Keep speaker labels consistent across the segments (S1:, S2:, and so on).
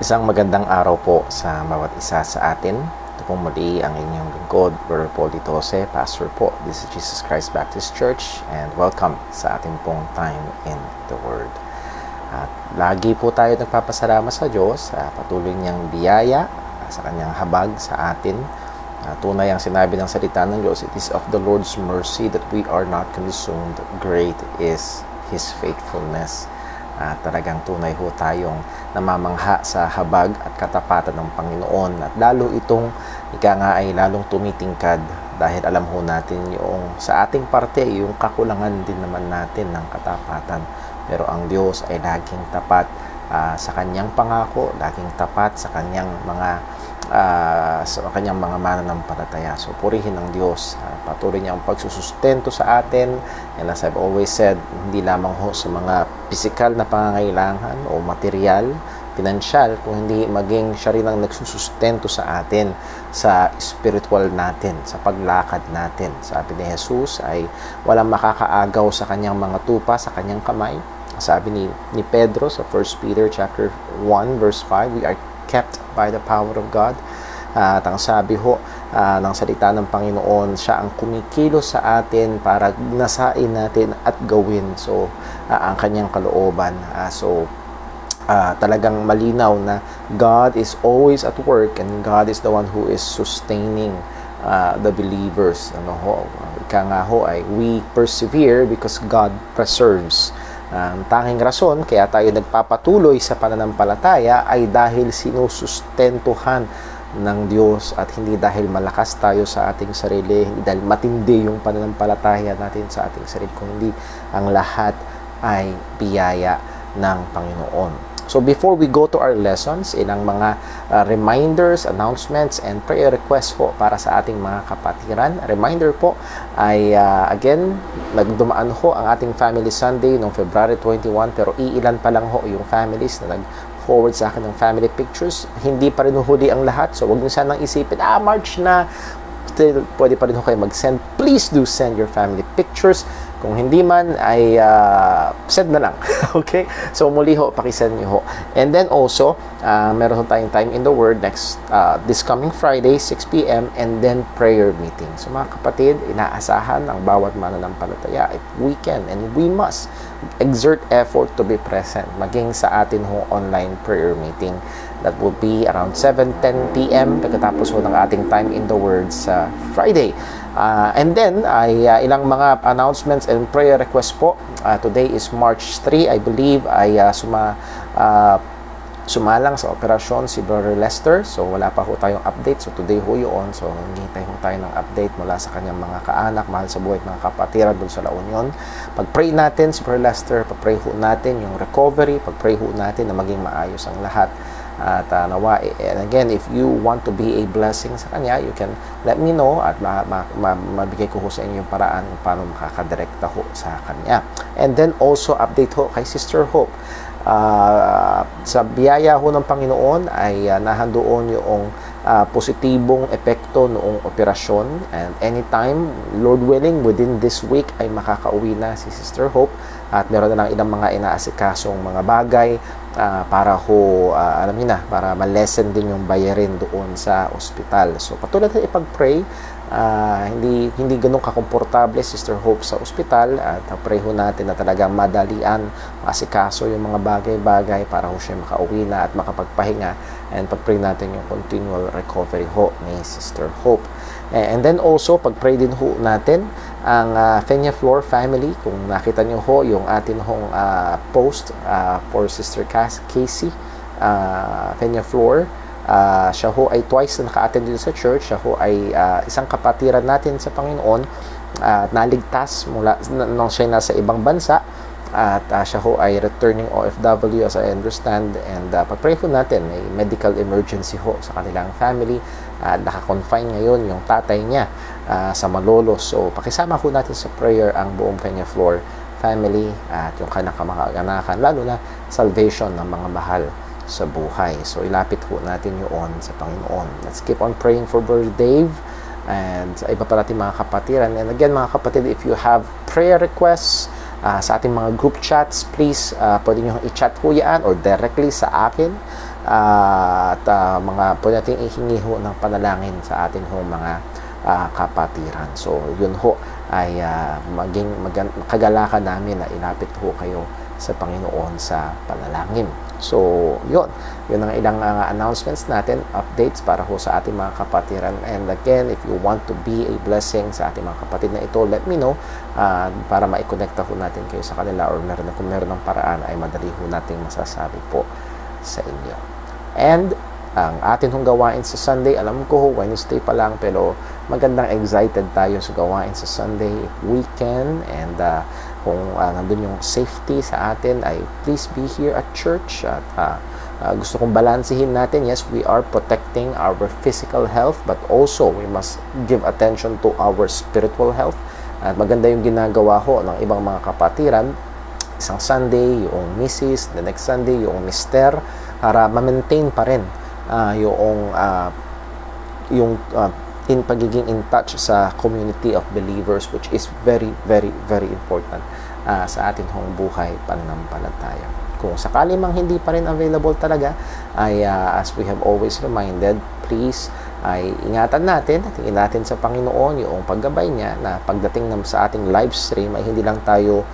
S1: Isang magandang araw po sa bawat isa sa atin. Ito pong muli ang inyong lingkod, Brother Paul Ditose, Pastor po. This is Jesus Christ Baptist Church and welcome sa ating pong time in the Word. At lagi po tayo nagpapasalamat sa Diyos sa patuloy niyang biyaya, sa kanyang habag sa atin. Tunay ang sinabi ng salita ng Diyos, it is of the Lord's mercy that we are not consumed. Great is His faithfulness. Talagang tunay ho tayong namamangha sa habag at katapatan ng Panginoon, at lalo itong ika nga ay lalong tumitingkad dahil alam ho natin yung sa ating parte yung kakulangan din naman natin ng katapatan, pero ang Diyos ay laging tapat sa kanyang pangako, laging tapat sa kanyang mga mananampalataya. So purihin ang Diyos, patuloy niya ang pagsusustento sa atin, and as I've always said, hindi lamang ho sa mga physical na pangangailangan o material, pinansyal, kung hindi maging siya rin ang nagsusustento sa atin sa spiritual natin, sa paglakad natin. Sabi ni Jesus ay walang makakaagaw sa kanyang mga tupa, sa kanyang kamay. Sabi ni Pedro sa 1 Peter chapter 1 verse 5, we are kept by the power of God. At ang sabi ho ng salita ng Panginoon, siya ang kumikilos sa atin para nasain natin at gawin ang kanyang kalooban. Talagang malinaw na God is always at work and God is the one who is sustaining the believers. Ika nga ho ay we persevere because God preserves. Ang tanging rason kaya tayo nagpapatuloy sa pananampalataya ay dahil sinusustentuhan ng Diyos, at hindi dahil malakas tayo sa ating sarili, hindi dahil matindi yung pananampalataya natin sa ating sarili, kundi ang lahat ay biyaya ng Panginoon. So before we go to our lessons, ilang mga reminders, announcements, and prayer requests po para sa ating mga kapatiran. Reminder po ay again, nagdumaan ho ang ating Family Sunday noong February 21, pero iilan pa lang ho yung families na nag-forward sa akin ng family pictures. Hindi pa rin huli ang lahat, so huwag niyo sanang isipin, March na. Still, pwede pa rin ho kayo mag-send. Please do send your family pictures. Kung hindi man, ay send na lang. Okay? So, muli ho, pakisend nyo ho. And then also, meron ho tayong time in the Word this coming Friday, 6 p.m. and then prayer meeting. So, mga kapatid, inaasahan ang bawat mananampalataya. If we can and we must exert effort to be present, maging sa atin ho online prayer meeting. That will be around 7:10 p.m. pagkatapos ho ng ating time in the Word sa Friday. And then, ilang mga announcements and prayer requests po. Today is March 3, I believe, ay sumalang sa operasyon si Brother Lester. So, wala pa ho tayong update. So, today ho yun. So, hintay ho tayo ng update mula sa kanyang mga kaanak, mahal sa buhay, mga kapatiran doon sa La Union. Pag-pray natin si Brother Lester, pag-pray ho natin yung recovery, pag-pray ho natin na maging maayos ang lahat. At nawa, and again, if you want to be a blessing sa kanya, you can let me know at mabigay ko ho sa inyo yung paraan kung paano makakadirekta ho sa kanya. And then also update ho kay Sister Hope. Sa biyaya ho ng Panginoon ay nahandoon yung positibong epekto noong operasyon, and anytime, Lord willing, within this week ay makakauwi na si Sister Hope, at meron na lang ilang mga inaasikasong mga bagay para alam niyo na, para ma-lessen din yung bayarin doon sa ospital. So patuloy natin ipag-pray. Hindi ganun kakomportable Sister Hope sa ospital, at pray ho natin na talagang madalian, masikaso yung mga bagay-bagay para ho siya makauwi na at makapagpahinga, and pag-pray natin yung continual recovery ho ni Sister Hope. And then also, pag-pray din ho natin ang Peñaflor family. Kung nakita nyo ho yung atin hong post for Sister Casey Peñaflor, siya ho ay twice na naka-attend dito sa church. Siya ho ay isang kapatiran natin sa Panginoon, naligtas mula nung siya nasa ibang bansa, at siya ho ay returning OFW as I understand, and pag-pray ho natin, may medical emergency ho sa kanilang family. Naka-confine ngayon yung tatay niya sa Malolos. So pakisama ho natin sa prayer ang buong Peñaflor family at yung kanyang mga anak, lalo na salvation ng mga mahal sa buhay. So ilapit ho natin yun sa Panginoon. Let's keep on praying for Brother Dave and sa iba pa natin mga kapatiran. And again mga kapatid, if you have prayer requests sa ating mga group chats, please pwede nyo i-chat ho yan or directly sa akin. mga pwede natin ihingi ho ng panalangin sa atin ho mga kapatiran. So, yun ho ay kagalakan namin na ilapit ho kayo sa Panginoon sa panalangin. So, yun ang ilang announcements natin, updates para ho sa ating mga kapatiran. And again, if you want to be a blessing sa ating mga kapatid na ito, let me know para maikonekta ho natin kayo sa kanila, or kung meron ng paraan ay madali ho nating masasabi po sa inyo. And ang atin hong gawain sa Sunday, alam ko ho, Wednesday pa lang, pero magandang excited tayo sa gawain sa Sunday weekend. And kung nandun yung safety sa atin, ay please be here at church. At gusto kong balansehin natin, yes, we are protecting our physical health, but also we must give attention to our spiritual health. At maganda yung ginagawa ho ng ibang mga kapatiran. Isang Sunday, yung Mrs., the next Sunday, yung Mister, para ma-maintain pa rin in pagiging in touch sa community of believers, which is very, very, very important sa atin hong buhay pananampalataya. Kung sakali mang hindi pa rin available talaga, ay as we have always reminded, please ay ingatan natin at tingin natin sa Panginoon yung paggabay niya na pagdating sa ating live stream ay hindi lang tayo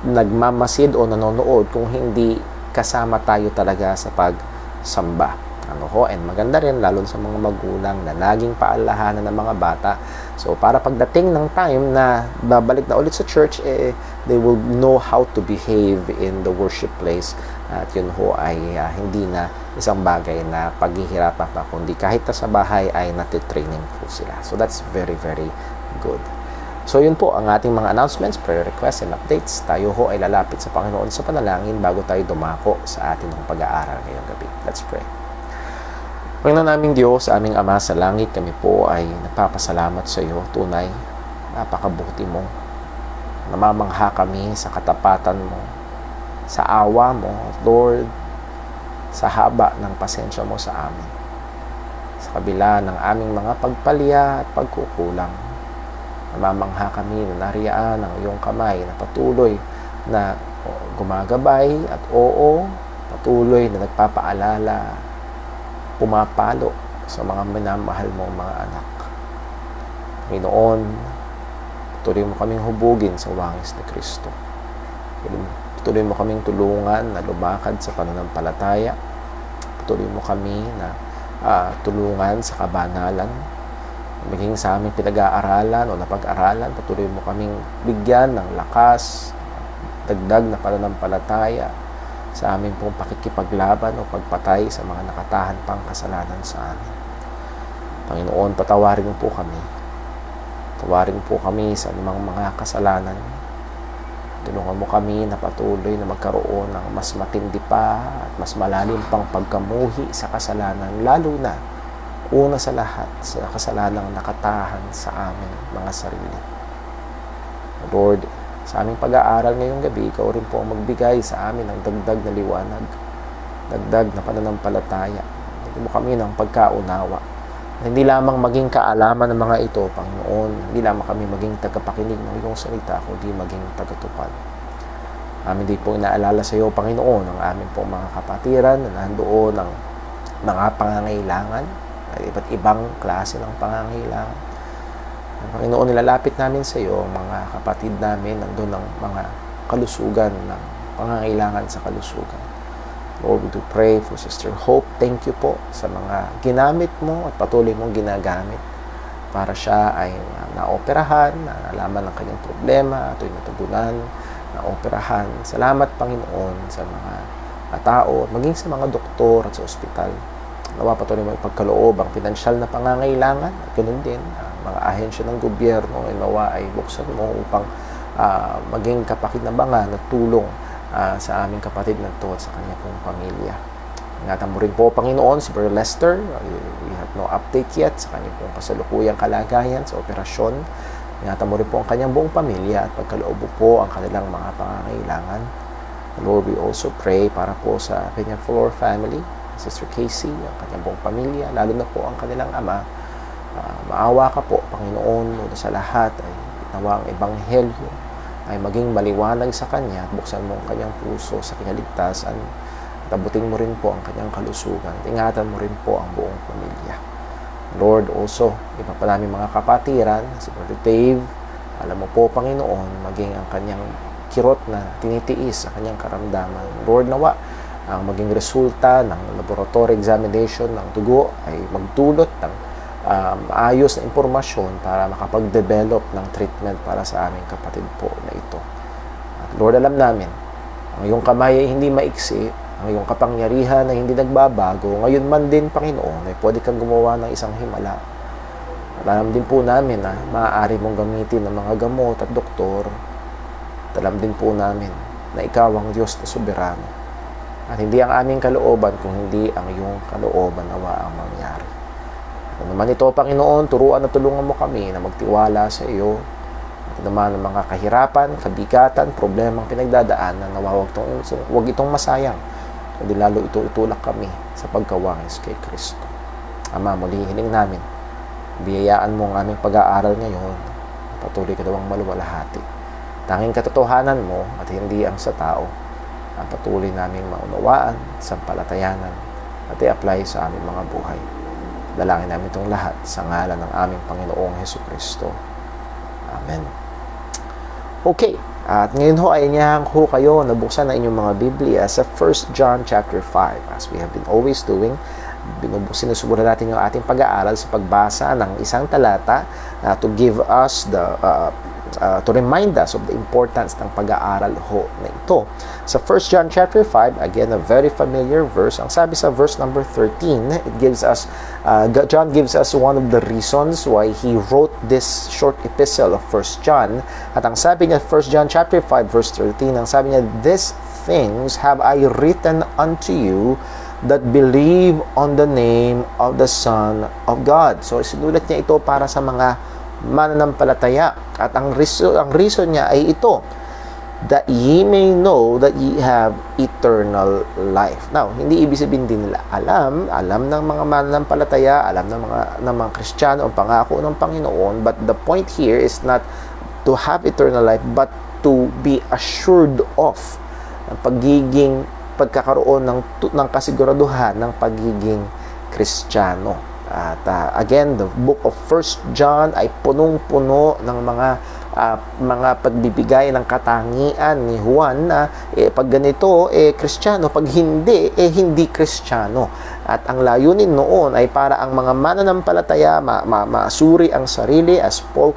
S1: nagmamasid o nanonood, kung hindi kasama tayo talaga sa pagsamba. And maganda rin lalo sa mga magulang na laging paalahanan ng mga bata. So para pagdating ng time na babalik na ulit sa church, they will know how to behave in the worship place. At yun ho ay hindi na isang bagay na paghihirapan pa, kundi kahit sa bahay ay natitraining po sila. So that's very, very good. So yun po ang ating mga announcements, prayer requests, and updates. Tayo ho ay lalapit sa Panginoon sa panalangin bago tayo dumako sa ating pag-aaral ngayong gabi. Let's pray. Panginoon naming Diyos, aming Ama sa langit, kami po ay nagpapasalamat sa iyo. Tunay, napakabuti mo. Namamangha kami sa katapatan mo, sa awa mo, Lord, sa haba ng pasensya mo sa amin. Sa kabila ng aming mga pagpalya at pagkukulang, namamangha kami na nariyaan ang iyong kamay na patuloy na gumagabay at patuloy na nagpapaalala, pumapalo sa mga minamahal mong mga anak. Panginoon, patuloy mo kaming hubugin sa wangis ni Kristo. Patuloy mo kaming tulungan na lumakad sa pananampalataya. Patuloy mo kami na tulungan sa kabanalan, maging sa aming pinag-aaralan o napag-aralan. Patuloy mo kaming bigyan ng lakas, dagdag na pananampalataya sa aming pong pakikipaglaban o pagpatay sa mga nakatahan pang kasalanan sa amin. Panginoon, patawarin mo po kami. Patawarin po kami sa mga kasalanan. Tulungan mo kami na patuloy na magkaroon ng mas matindi pa at mas malalim pang pagkamuhi sa kasalanan, lalo na una sa lahat sa kasalanang nakatahan sa amin mga sarili. Lord, sa aming pag-aaral ngayong gabi, ikaw rin po ang magbigay sa amin ng dagdag na liwanag, dagdag na pananampalataya. Bigyan mo kami ng pagkaunawa. Hindi lamang maging kaalaman ng mga ito, Panginoon, hindi lamang kami maging tagapakinig ng iyong salita, kundi maging tagatupad. Amin din po inaalala sa iyo, Panginoon, ang aming pong mga kapatiran na nandoon ng mga pangangailangan, iba't ibang klase ng pangangailangan. Panginoon, nilalapit namin sa iyo mga kapatid namin nandun ng mga kalusugan, ng pangangailangan sa kalusugan. Lord, we do pray for Sister Hope. Thank you po sa mga ginamit mo at patuloy mong ginagamit para siya ay naoperahan, nalaman ng kanyang problema, ito'y natugunan, naoperahan. Salamat, Panginoon, sa mga tao, maging sa mga doktor at sa ospital. Nawa patuloy mo ipagkaloob ang pinansyal na pangangailangan at ganoon din mga ahensya ng gobyerno ay nawa ay buksan mo upang maging kapakinabangan at tulong sa aming kapatid na ito at sa kanya pong pamilya. Ingatan mo rin po, Panginoon, si Brother Lester. We have no update yet sa kanya pong kasalukuyang kalagayan sa operasyon. Ingatan mo rin po ang kanyang buong pamilya at pagkaloob po ang kanilang mga pangangailangan. Lord, we also pray para po sa Peñaflor family, Sister Casey, ang kanyang buong pamilya, lalo na po ang kanilang ama. Maawa ka po, Panginoon, muna sa lahat ay nawa ang ebanghelyo ay maging maliwanag sa kanya at buksan mo ang kanyang puso sa kinaligtasan Tabutin mo rin po ang kanyang kalusugan. At ingatan mo rin po ang buong pamilya. Lord, also, iba pa namin mga kapatiran, si Brother Dave, alam mo po, Panginoon, maging ang kanyang kirot na tinitiis sa kanyang karamdaman. Lord, nawa, ang maging resulta ng laboratory examination ng dugo ay magdulot ng maayos na impormasyon para makapag-develop ng treatment para sa aming kapatid po na ito. At Lord, alam namin, ang iyong kamay ay hindi maiksi, ang iyong kapangyarihan ay hindi nagbabago. Ngayon man din, Panginoon, ay pwede kang gumawa ng isang himala. At alam din po namin na maaari mong gamitin ng mga gamot at doktor. At alam din po namin na ikaw ang Diyos na soberano. At hindi ang aming kalooban kung hindi ang iyong kalooban nawa ang mangyari. Ano naman ito, Panginoon, turuan at tulungan mo kami na magtiwala sa iyo. At naman ang mga kahirapan, kabigatan, problemang pinagdadaanan na huwag itong masayang. Kundi lalo itong itulak kami sa pagkawangis kay Kristo. Ama, muli hiling namin, biyayaan mo ang aming pag-aaral ngayon. Patuloy ka daw ang maluwalhati. Tanging katotohanan mo at hindi ang sa tao ang patuloy naming maunawaan, sampalatayanan at i-apply sa aming mga buhay. Dalangin namin itong lahat sa ngalan ng aming Panginoong Hesukristo. Amen. Okay, at ngayon ho ay inyahan ko kayo na buksan na inyong mga Biblia sa 1 John chapter 5. As we have been always doing, sinusubukan natin yung ating pag-aaral sa pagbasa ng isang talata to give us to remind us of the importance ng pag-aaral ho na ito. Sa 1 John chapter 5, again, a very familiar verse. Ang sabi sa verse number 13, it gives us, John gives us one of the reasons why he wrote this short epistle of 1 John. At ang sabi niya, 1 John chapter 5, verse 13, ang sabi niya, "These things have I written unto you that believe on the name of the Son of God." So, sinulat niya ito para sa mga mananampalataya. At ang reason niya ay ito, that ye may know that ye have eternal life. Now, hindi ibig sabihin din nila alam ng mga mananampalataya, alam ng mga Kristiyano ang pangako ng Panginoon, but the point here is not to have eternal life, but to be assured of ang pagkakaroon ng kasiguraduhan ng pagiging Kristiyano. At again, the book of 1 John ay punong-puno ng mga pagbibigay ng katangian ni Juan na pag ganito, Kristiyano, pag hindi, hindi Kristiyano. At ang layunin noon ay para ang mga mananampalataya masuri ang sarili as Paul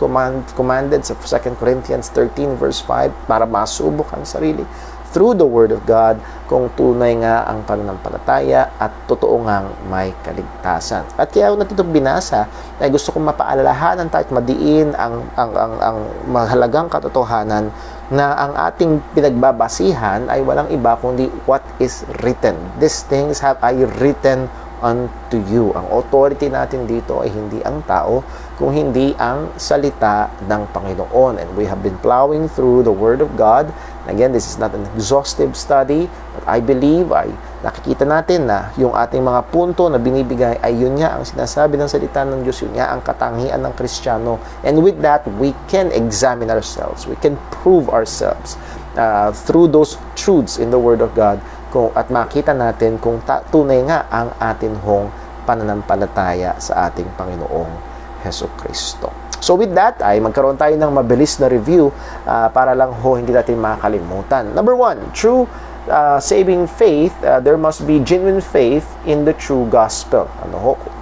S1: commanded sa 2 Corinthians 13 verse 5 para masubok ang sarili through the Word of God kung tunay nga ang pananampalataya at totoo ngang may kaligtasan. At kaya ako natutong binasa ay gusto kong mapaalalahanan tayo at madiin ang mahalagang katotohanan na ang ating pinagbabasihan ay walang iba kundi what is written. These things have I written unto you. Ang authority natin dito ay hindi ang tao, kung hindi ang salita ng Panginoon. And we have been plowing through the Word of God. Again, this is not an exhaustive study, but I believe ay nakikita natin na yung ating mga punto na binibigay ay yun nga ang sinasabi ng salita ng Diyos, yun nga ang katangian ng Kristiyano. And with that, we can examine ourselves. We can prove ourselves through those truths in the Word of God at makita natin kung tunay nga ang atin hong pananampalataya sa ating Panginoong Hesukristo. So with that, ay magkaroon tayo ng mabilis na review para lang hindi natin makakalimutan. Number 1, true saving faith, there must be genuine faith in the true gospel.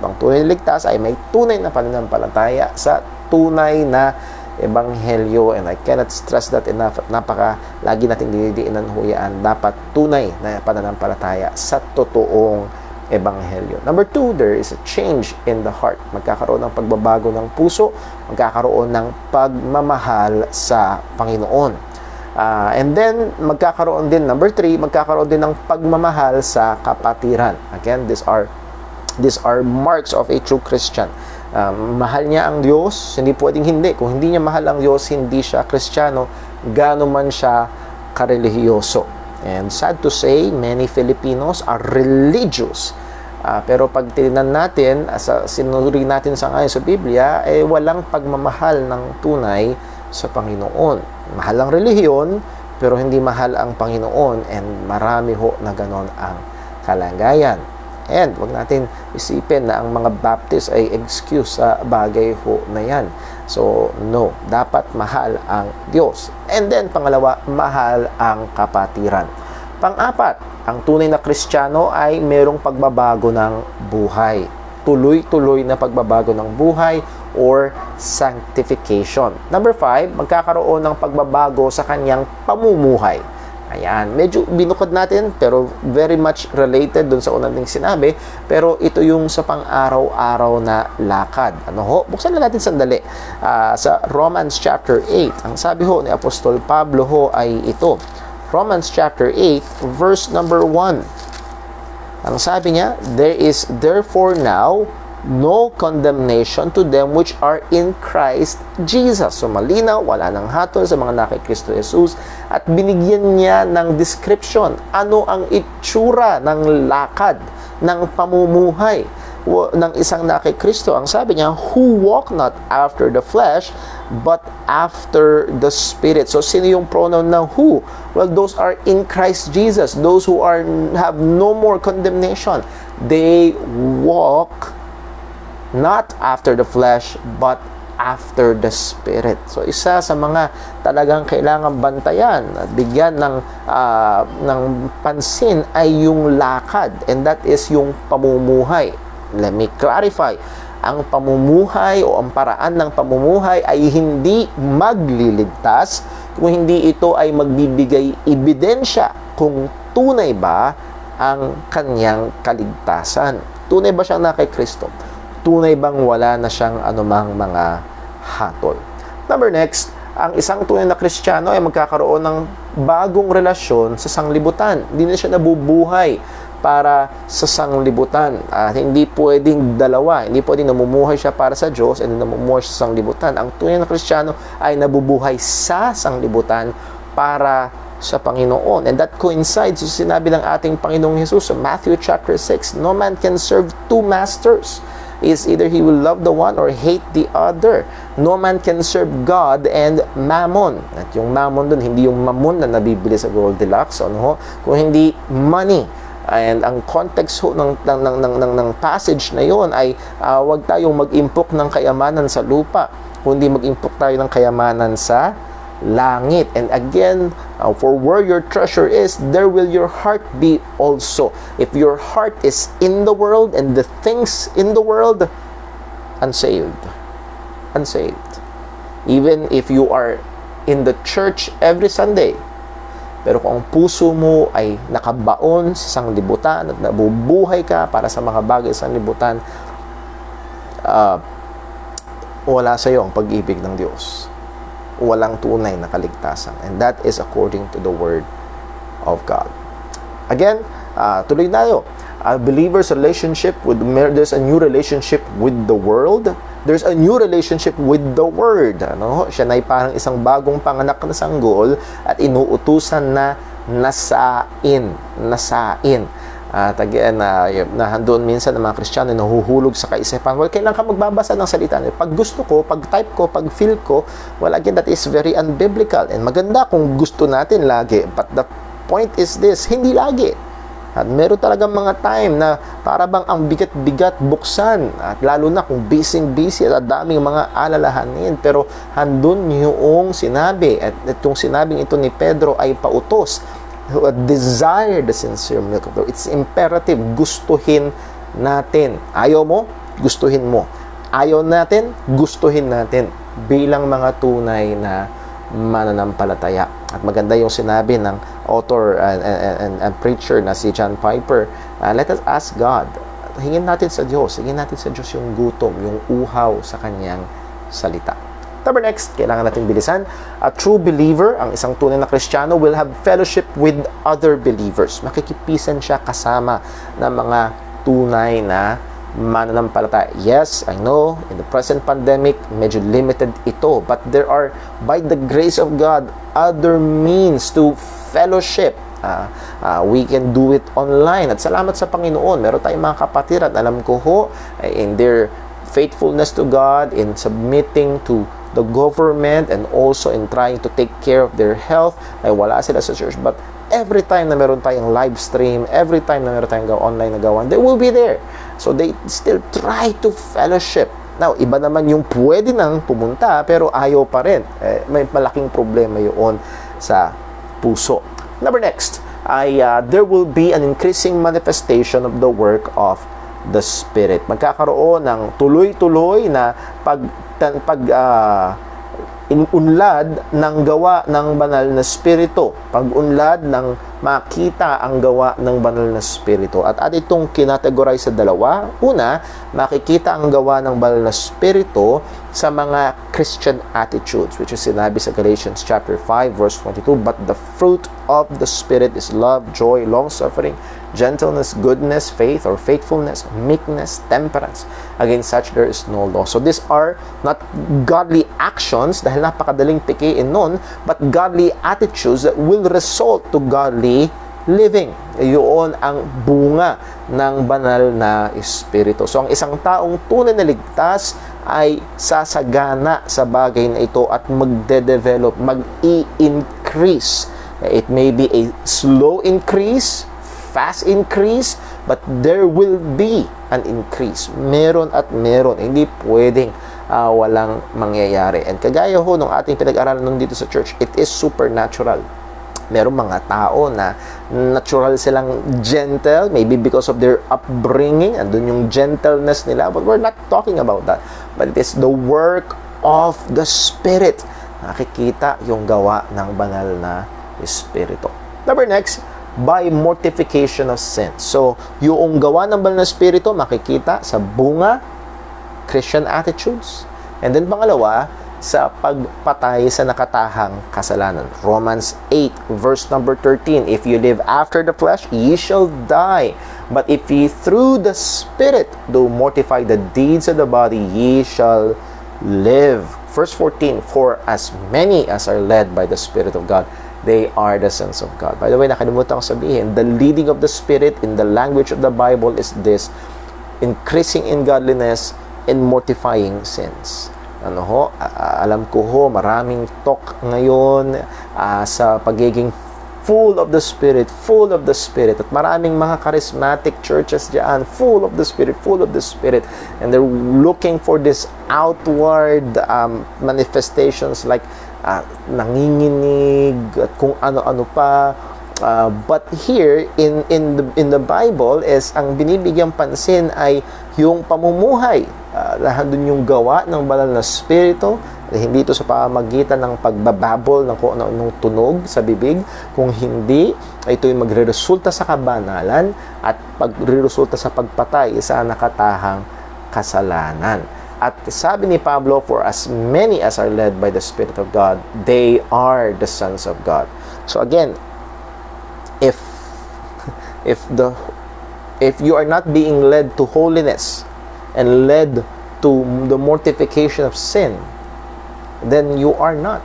S1: Ang tunay na ligtas ay may tunay na pananampalataya sa tunay na ebanghelyo, and I cannot stress that enough. Lagi nating dinidiinan huyaan, dapat tunay na pananampalataya sa totoong ebanghelyo. Number 2, there is a change in the heart. Magkakaroon ng pagbabago ng puso, magkakaroon ng pagmamahal sa Panginoon. And then, magkakaroon din, number 3, magkakaroon din ng pagmamahal sa kapatiran. Again, these are marks of a true Christian. Mahal niya ang Diyos, hindi pwedeng hindi. Kung hindi niya mahal ang Diyos, hindi siya Kristiyano, gaano man siya karelihiyoso. And sad to say, many Filipinos are religious. Pero pag tinignan natin, sinuri natin sa ngayon sa Biblia, walang pagmamahal ng tunay sa Panginoon. Mahal ang relihiyon, pero hindi mahal ang Panginoon. And marami ho na ganon ang kalagayan. And wag natin isipin na ang mga Baptist ay excuse sa bagay ho na yan. So, no. Dapat mahal ang Diyos. And then, pangalawa, mahal ang kapatiran. Pang-apat, ang tunay na Kristiyano ay merong pagbabago ng buhay. Tuloy-tuloy na pagbabago ng buhay or sanctification. Number 5, magkakaroon ng pagbabago sa kanyang pamumuhay. Ayan, medyo binukod natin pero very much related dun sa unang sinabi, pero ito yung sa pang-araw-araw na lakad. Ano ho? Buksan na natin sandali. Sa Romans chapter 8, ang sabi ho ni Apostol Pablo ho ay ito. Romans chapter 8, verse number 1. Ang sabi niya, there is therefore now no condemnation to them which are in Christ Jesus. So malinaw, wala nang hatol sa mga na kay Kristo Jesus, at binigyan niya ng description. Ano ang itsura ng lakad, ng pamumuhay ng isang na kay Kristo? Ang sabi niya, who walk not after the flesh, but after the Spirit. So sino yung pronoun na who? Well, those are in Christ Jesus. Those who have no more condemnation. They walk not after the flesh, but after the Spirit. So, isa sa mga talagang kailangan bantayan at bigyan ng pansin ay yung lakad, and that is yung pamumuhay. Let me clarify. Ang pamumuhay o ang paraan ng pamumuhay ay hindi magliligtas kung hindi ito ay magbibigay ebidensya kung tunay ba ang kanyang kaligtasan. Tunay ba siyang na kay Kristo? Tunay bang wala na siyang anumang mga hatol? Number next, ang isang tunay na Kristiyano ay magkakaroon ng bagong relasyon sa sanglibutan. Hindi na siya nabubuhay para sa sanglibutan. Hindi pwedeng dalawa. Hindi pwedeng namumuhay siya para sa Diyos and namumuhay siya sa sanglibutan. Ang tunay na Kristiyano ay nabubuhay sa sanglibutan para sa Panginoon. And that coincides sa sinabi ng ating Panginoong Jesus sa Matthew chapter 6. No man can serve two masters. Is either he will love the one or hate the other. No man can serve God and mammon. At yung mammon dun, hindi yung mammon na nabibili sa Goldilocks, ano ho? Kung hindi money. And ang context ho ng passage na yon ay wag tayong mag-impok ng kayamanan sa lupa, kundi mag-impok tayo ng kayamanan sa langit. And again, for where your treasure is, there will your heart be also. If your heart is in the world and the things in the world, unsaved. Even if you are in the church every Sunday, pero kung ang puso mo ay nakabaon sa sanglibutan at nabubuhay ka para sa mga bagay sa sanglibutan, wala sa iyo ang pag-ibig ng Diyos. Walang tunay na kaligtasan. And that is according to the Word of God. Again, tuloy tayo. A believer's relationship there's a new relationship with the world. There's a new relationship with the Word. Ano? Siya na ay parang isang bagong panganak na sanggol at inuutusan na nasain. At again, nahandun minsan ng mga Kristiyano nahuhulog sa kaisipan. Well, kailan ka magbabasa ng salita? Pag gusto ko, pag type ko, pag feel ko, well, again, that is very unbiblical. And maganda kung gusto natin lagi. But the point is this, hindi lagi. At meron talagang mga time na para bang ang bigat-bigat buksan. At lalo na kung busy at daming mga alalahanin. Pero handun yung sinabi. At itong sinabing ito ni Pedro ay pautos. Desire the sincere milk of the word. It's imperative. Gustuhin natin. Ayaw mo? Gustuhin mo. Ayaw natin? Gustuhin natin. Bilang mga tunay na mananampalataya. At maganda yung sinabi ng author and preacher na si John Piper. Let us ask God. Hingin natin sa Diyos. Hingin natin sa Diyos yung gutom, yung uhaw sa kanyang salita. Number next, kailangan natin bilisan. A true believer, ang isang tunay na Kristiyano, will have fellowship with other believers. Makikipisan siya kasama ng mga tunay na mananampalataya. Yes, I know, in the present pandemic, medyo limited ito. But there are, by the grace of God, other means to fellowship. We can do it online. At salamat sa Panginoon. Meron tayong mga kapatiran. Alam ko ho, in their faithfulness to God, in submitting to the government, and also in trying to take care of their health, ay wala sila sa church. But every time na meron tayong live stream, every time na meron tayong online na gawan, they will be there. So they still try to fellowship. Now, iba naman yung pwede nang pumunta, pero ayaw pa rin. May malaking problema yun sa puso. Number next, there will be an increasing manifestation of the work of the Spirit. Magkakaroon ng tuloy-tuloy na unlad ng gawa ng banal na Espiritu. Pag-unlad ng makita ang gawa ng banal na Espiritu. At itong kinategorize sa dalawa. Una, makikita ang gawa ng banal na Espiritu sa mga Christian attitudes, which is sinabi sa Galatians chapter 5 verse 22, but the fruit of the Spirit is love, joy, long-suffering, gentleness, goodness, faith or faithfulness, meekness, temperance. Against such there is no law. So these are not godly actions dahil napakadaling pikiin nun, but godly attitudes that will result to godly living. Iyon ang bunga ng banal na Espiritu. So ang isang taong tunay na ligtas ay sasagana sa bagay na ito at magde-develop, mag-i-increase. It may be a slow increase, fast increase, but there will be an increase. Meron at meron. Hindi pwedeng walang mangyayari. And kagaya ho nung ating pinag-aralan nun dito sa church, it is supernatural. Merong mga tao na natural silang gentle, maybe because of their upbringing, andun yung gentleness nila, but we're not talking about that. But it is the work of the Spirit. Nakikita yung gawa ng banal na Espiritu. Number next, by mortification of sin. So, yung gawa ng banal na Espiritu, makikita sa bunga, Christian attitudes. And then pangalawa, sa pagpatay sa nakatahang kasalanan. Romans 8 verse number 13, if you live after the flesh, ye shall die. But if ye through the Spirit do mortify the deeds of the body, ye shall live. Verse 14, for as many as are led by the Spirit of God, they are the sons of God. By the way, nakalimutan ko sabihin, the leading of the Spirit in the language of the Bible is this: increasing in godliness and mortifying sins. Alam ko ho, maraming talk ngayon sa pagiging full of the Spirit, at maraming mga charismatic churches dyan, full of the Spirit, and they're looking for this outward manifestations like nanginginig at kung ano-ano pa. But here in the Bible is ang binibigyang pansin ay yung pamumuhay. Nandun yung gawa ng banal na Espiritu. Hindi ito sa pamamagitan ng pagbababol ng kung ano-anong tunog sa bibig. Kung hindi, ito yung magre-resulta sa kabanalan at pagre-resulta sa pagpatay sa nakatahang kasalanan. At sabi ni Pablo, for as many as are led by the Spirit of God, they are the sons of God. So again, if you are not being led to holiness and led to the mortification of sin, then you are not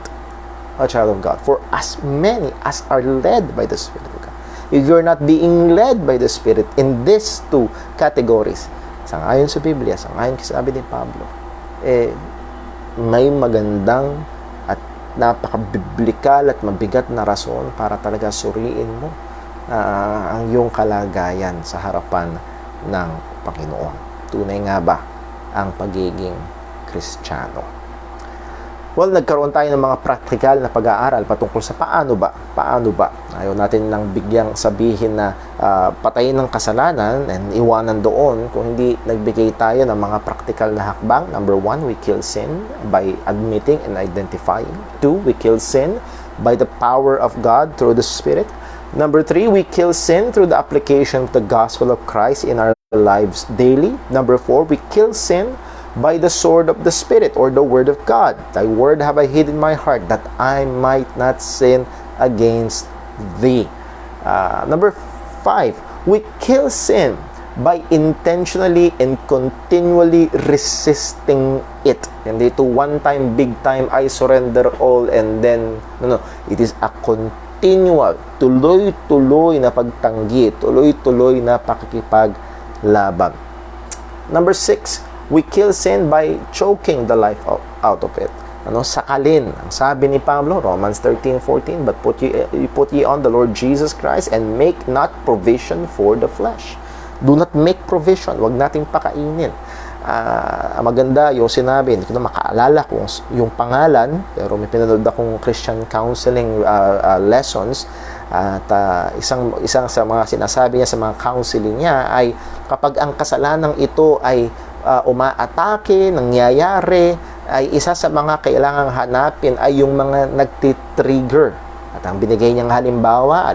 S1: a child of God. For as many as are led by the Spirit of God. If you're not being led by the Spirit in these two categories, sangayon sa Biblia, sangayon sabi ni Pablo, may magandang at napakabiblikal at mabigat na rason para talaga suriin mo ang iyong kalagayan sa harapan ng Panginoon. Tunay nga ba ang pagiging Kristiyano? Well, nagkaroon tayo ng mga practical na pag-aaral patungkol sa paano ba? Ayaw natin lang bigyang sabihin na patayin ng kasalanan and iwanan doon kung hindi nagbigay tayo ng mga practical na hakbang. Number 1, we kill sin by admitting and identifying. 2, we kill sin by the power of God through the Spirit. Number 3, we kill sin through the application of the gospel of Christ in our lives daily. Number 4, we kill sin by the sword of the Spirit or the word of God. Thy word have I hid in my heart that I might not sin against thee. Number 5, we kill sin by intentionally and continually resisting it. Hindi ito one time, big time, I surrender all and then, no. It is a continual, tuloy-tuloy na pagtanggi, tuloy-tuloy na pakikipaglaban. Number 6, we kill sin by choking the life out of it. sakalin. Ang sabi ni Pablo, Romans 13:14, but put ye on the Lord Jesus Christ and make not provision for the flesh. Do not make provision. Huwag nating pakainin. Maganda yung sinabi, hindi ko na makaalala kung yung pangalan, pero may pinanood akong Christian counseling lessons, at isang sa mga sinasabi niya sa mga counseling niya ay kapag ang kasalanang ito ay umaatake, nangyayari, ay isa sa mga kailangang hanapin ay yung mga nagtitrigger. At ang binigay niyang halimbawa,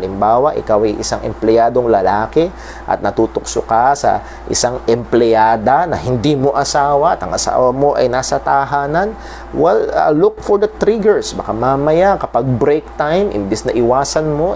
S1: ikaw ay isang empleyadong lalaki at natutukso ka sa isang empleyada na hindi mo asawa at ang asawa mo ay nasa tahanan. Well, look for the triggers. Baka mamaya kapag break time, imbis na iwasan mo,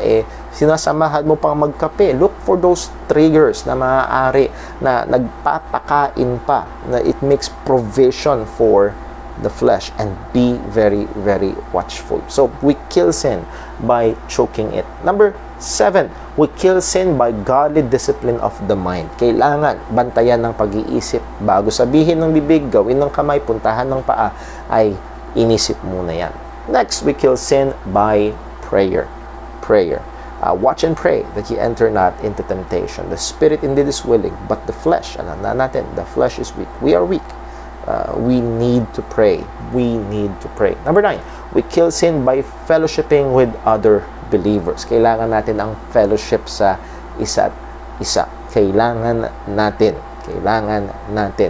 S1: sinasamahan mo pang magkape. Look for those triggers na maaari na nagpapakain pa, na it makes provision for the flesh, and be very, very watchful. So, we kill sin by choking it. Number 7, we kill sin by godly discipline of the mind. Kailangan bantayan ng pag-iisip. Bago sabihin ng bibig, gawin ng kamay, puntahan ng paa, ay inisip muna yan. Next, we kill sin by prayer. Prayer. Watch and pray that ye enter not into temptation. The spirit indeed is willing, but the flesh, the flesh is weak. We are weak. We need to pray. We need to pray. Number 9, we kill sin by fellowshipping with other believers. Kailangan natin ang fellowship sa isa't isa. Kailangan natin.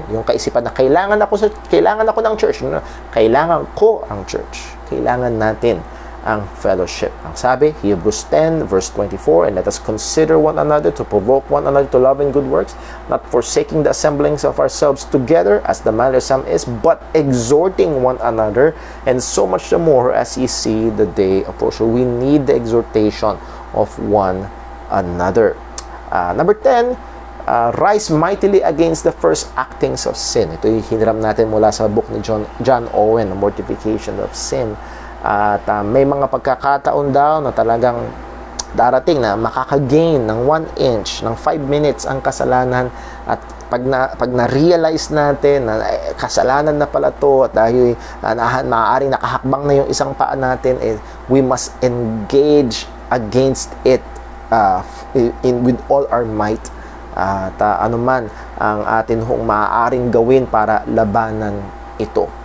S1: Yung kaisipan na kailangan ako ng church. Kailangan ko ang church. Kailangan natin ang fellowship. Ang sabi, Hebrews 10 verse 24, and let us consider one another to provoke one another to love and good works, not forsaking the assemblings of ourselves together as the manner of some is, but exhorting one another, and so much the more as ye see the day approach. So we need the exhortation of one another. Number 10, rise mightily against the first actings of sin. Ito yung hiniram natin mula sa book ni John Owen, Mortification of Sin. At may mga pagkakataon daw na talagang darating na makakagain ng 1 inch, ng 5 minutes ang kasalanan, at pag na-realize natin na kasalanan na pala to at dahil maaaring nakahakbang na yung isang paa natin, we must engage against it with all our might. At anuman ang atin hong maaaring gawin para labanan ito.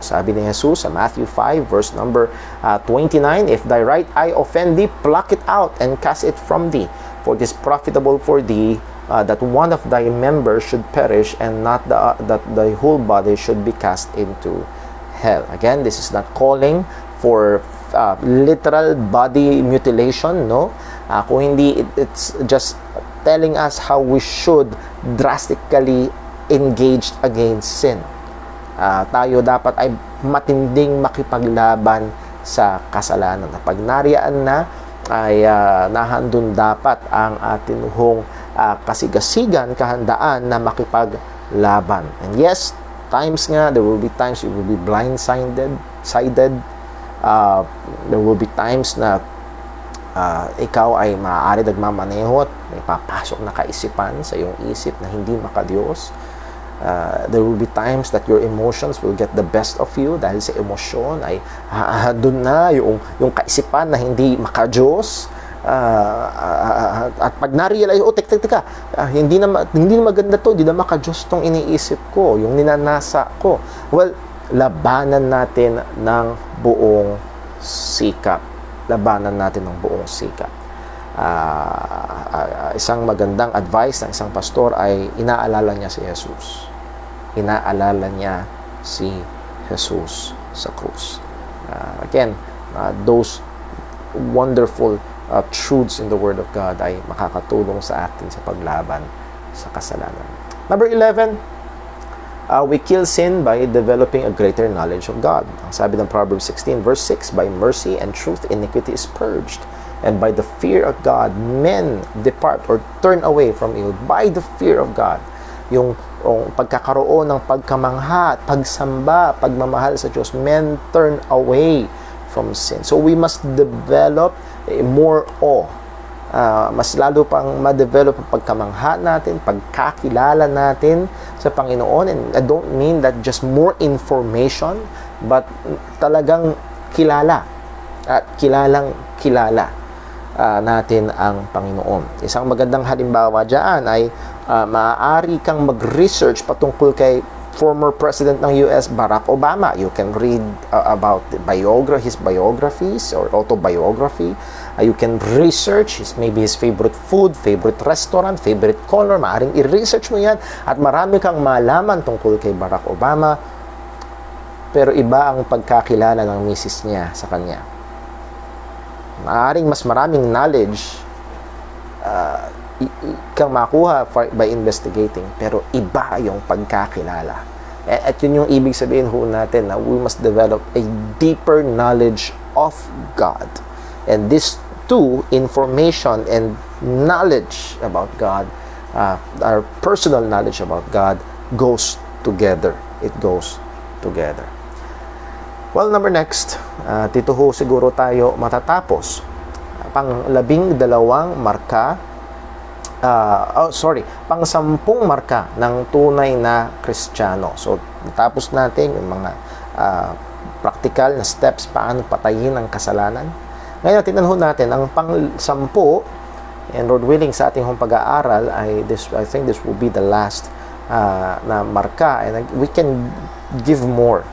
S1: Sabi ni Jesus sa Matthew 5 verse number 29, if thy right eye offend thee, pluck it out and cast it from thee, for it is profitable for thee that one of thy members should perish, and not that thy whole body should be cast into hell. Again, this is not calling for literal body mutilation, no? Kung hindi, it's just telling us how we should drastically engage against sin. Tayo dapat ay matinding makipaglaban sa kasalanan. Pag nariyaan na, ay nahandun dapat ang ating kasigasigan, kahandaan na makipaglaban. And yes, times nga, there will be times you will be blindsided. There will be times na ikaw ay maaari nagmamaneho at may papasok na kaisipan sa iyong isip na hindi makadiyos. There will be times that your emotions will get the best of you dahil sa emosyon ay doon na yung kaisipan na hindi makadiyos. At pag na-realize, teka, hindi na maganda to, hindi na makadiyos tong iniisip ko, yung ninanasa ko. Well, labanan natin ng buong sikap. Isang magandang advice ng isang pastor ay inaalala niya si Jesus. Inaalala niya si Jesus sa krus. Again, those wonderful truths in the Word of God ay makakatulong sa atin sa paglaban sa kasalanan. Number 11, we kill sin by developing a greater knowledge of God. Ang sabi ng Proverbs 16 verse 6, by mercy and truth iniquity is purged, and by the fear of God men depart or turn away from evil. By the fear of God, yung pagkakaroon ng pagkamangha, pagsamba, pagmamahal sa Diyos, men turn away from sin. So we must develop more awe. Mas lalo pang ma-develop ang pagkamangha natin, pagkakilala natin sa Panginoon. And I don't mean that just more information, but talagang kilala at kilalang kilala natin ang Panginoon. Isang magandang halimbawa dyan ay maaari kang mag-research patungkol kay former President ng US, Barack Obama. You can read about his biographies or autobiography. You can research maybe his favorite food, favorite restaurant, favorite color. Maaring i-research mo yan at marami kang malaman tungkol kay Barack Obama. Pero iba ang pagkakilala ng misis niya sa kanya. Maaring mas maraming knowledge kang makuha by investigating, pero iba yung pagkakilala. At yun yung ibig sabihin ho natin na we must develop a deeper knowledge of God. And these two, information and knowledge about God, our personal knowledge about God, goes together. It goes together. Well, next, dito ho siguro tayo matatapos. Pang-12 marka, pang-10 marka ng tunay na Kristiyano. So, natapos natin yung mga practical na steps paano patayin ang kasalanan. Ngayon, tingnan ho natin ang pang-10, and Lord willing sa ating pag-aaral ay I think this will be the last na marka, and we can give more.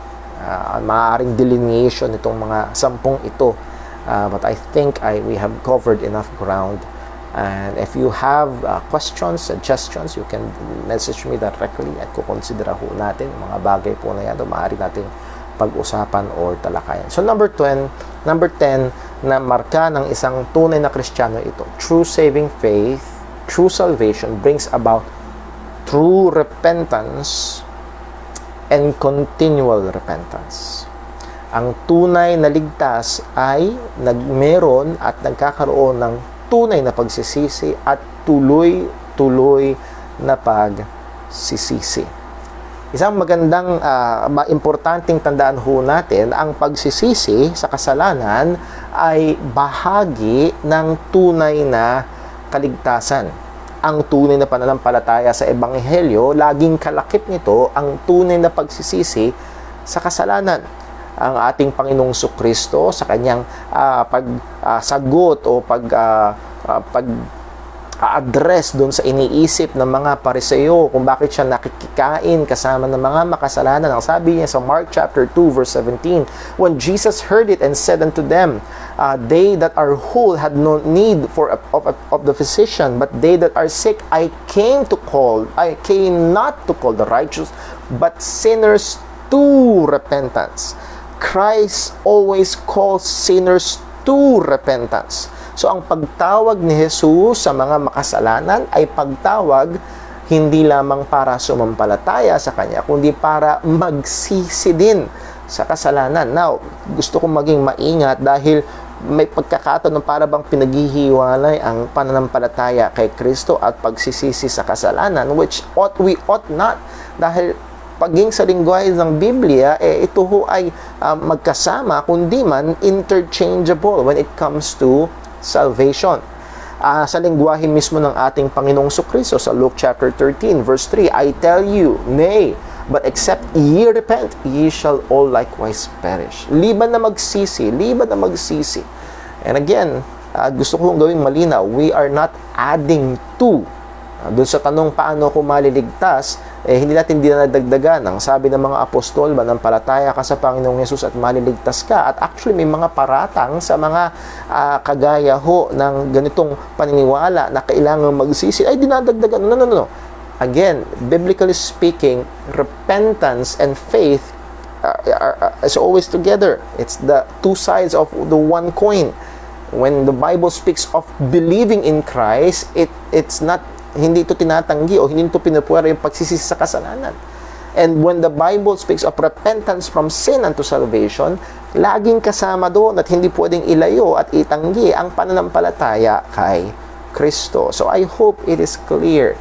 S1: Maaaring delineation itong mga 10 ito. But I think we have covered enough ground. And if you have questions, suggestions, you can message me directly at kukonsidera ho natin mga bagay po na yan o maaari natin pag-usapan or talakayan. So number 10 na marka ng isang tunay na Kristiyano ito. True saving faith, true salvation brings about true repentance and continual repentance. Ang tunay na ligtas ay meron at nagkakaroon ng tunay na pagsisisi at tuloy-tuloy na pagsisisi. Isang magandang, importanteng tandaan ho natin, ang pagsisisi sa kasalanan ay bahagi ng tunay na kaligtasan. Ang tunay na pananampalataya sa Ebanghelyo, laging kalakip nito ang tunay na pagsisisi sa kasalanan. Ang ating Panginoong Kristo sa kanyang pagsagot o pag-address doon sa iniisip ng mga Pariseo kung bakit siya nakikikain kasama ng mga makasalanan. Ang sabi niya sa Mark chapter 2 verse 17, when Jesus heard it and said unto them, they that are whole had no need of the physician, but they that are sick I came not to call the righteous, but sinners to repentance. Christ always calls sinners to repentance. So ang pagtawag ni Jesus sa mga makasalanan ay pagtawag hindi lamang para sumampalataya sa Kanya, kundi para magsisi din sa kasalanan. Now, gusto kong maging maingat dahil may pagkakataon na para bang pinaghihiwalay ang pananampalataya kay Kristo at pagsisisi sa kasalanan, which we ought not, dahil paging sa lingwahe ng Biblia, ito ho ay magkasama, kundi man interchangeable when it comes to salvation. Sa lingwahe mismo ng ating Panginoong Kristo sa Luke chapter 13 verse 3, I tell you, nay, but except ye repent, ye shall all likewise perish. Liban na magsisi. And again, gusto kong gawing malinaw, we are not adding to. Doon sa tanong paano ko maliligtas, hindi natin dinadagdagan. Ang sabi ng mga apostol, manampalataya ka sa Panginoong Yesus at maliligtas ka. At actually may mga paratang sa mga kagaya ho ng ganitong paniniwala na kailangan magsisi, ay dinadagdagan. No. Again, biblically speaking, repentance and faith is always together. It's the two sides of the one coin. When the Bible speaks of believing in Christ, it's not, hindi ito tinatanggi o hindi ito pinupuwera yung pagsisisi sa kasalanan. And when the Bible speaks of repentance from sin unto salvation, laging kasama doon at hindi pwedeng ilayo at itanggi ang pananampalataya kay Kristo. So I hope it is clear.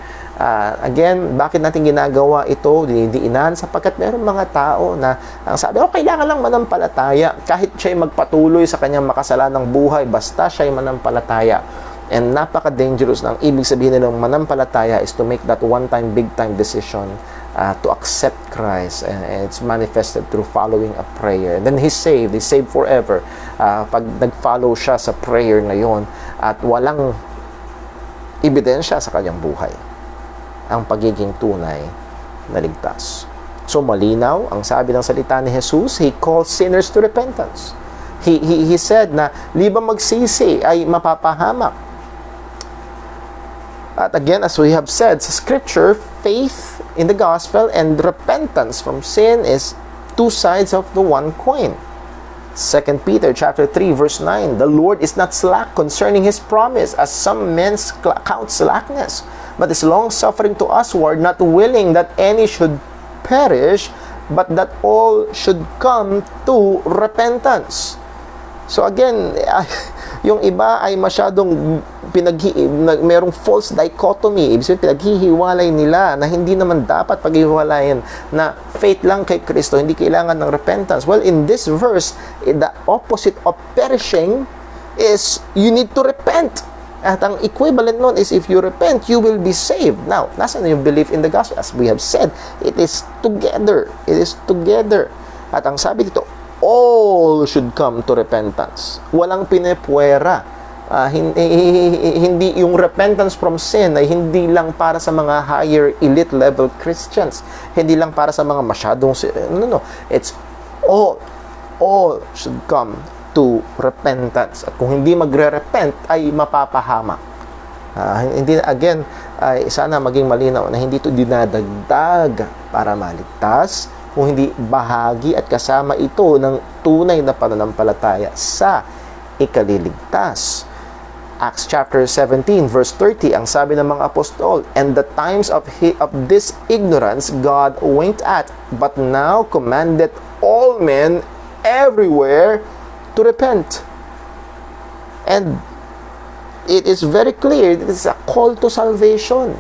S1: Again, bakit natin ginagawa ito, dinidiinan? Sapagkat meron mga tao na ang sabi, kailangan lang manampalataya kahit siya'y magpatuloy sa kanyang makasalanang buhay, basta siya'y manampalataya. And napaka-dangerous na ang ibig sabihin nilang manampalataya is to make that one-time, big-time decision to accept Christ, and it's manifested through following a prayer. And then he's saved forever pag nag-follow siya sa prayer na yon at walang ebidensya sa kanyang buhay ang pagiging tunay na ligtas. So malinaw ang sabi ng salita ni Jesus, he calls sinners to repentance. He said na libang magsisi ay mapapahamak. At again, as we have said sa scripture, faith in the gospel and repentance from sin is two sides of the one coin. 2 Peter chapter 3 verse 9, the Lord is not slack concerning his promise, as some men count slackness, but is long-suffering to usward, not willing that any should perish, but that all should come to repentance. So again, yung iba ay masyadong merong false dichotomy. Ibig sabihin, pinaghihiwalay nila na hindi naman dapat paghihiwalayan na faith lang kay Kristo, hindi kailangan ng repentance. Well, in this verse, the opposite of perishing is you need to repent. At ang equivalent nun is if you repent, you will be saved. Now, nasa na yung belief in the gospel? As we have said, it is together. It is together. At ang sabi dito, all should come to repentance. Walang pinepwera. Hindi yung repentance from sin ay hindi lang para sa mga higher elite level Christians. Hindi lang para sa mga masyadong no. It's all should come to repentance. At kung hindi magre-repent ay mapapahamak. Hindi again ay sana maging malinaw na hindi ito dinadagdag para maligtas, kung hindi bahagi at kasama ito ng tunay na pananampalataya sa ikaliligtas. Acts chapter 17 verse 30, ang sabi ng mga apostol, and the times of this ignorance God winked at, but now commanded all men everywhere to repent. And it is very clear, it is a call to salvation.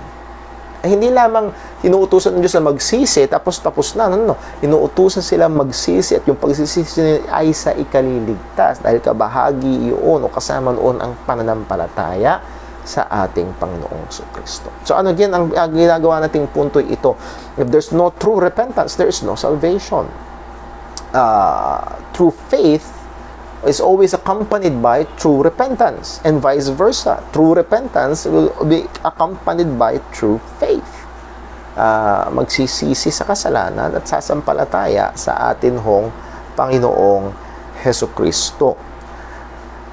S1: Hindi lamang inuutusan ng Diyos na magsisi, tapos na. No. Inuutusan sila magsisi at yung pagsisisi ay sa ikaliligtas dahil kabahagi yun o kasama noon ang pananampalataya sa ating Panginoong Kristo. So ano again, ang ginagawa nating punto ito, if there's no true repentance, there is no salvation. True faith is always accompanied by true repentance, and vice versa. True repentance will be accompanied by true faith. Magsisisi sa kasalanan at sasampalataya sa atin hong Panginoong Hesukristo.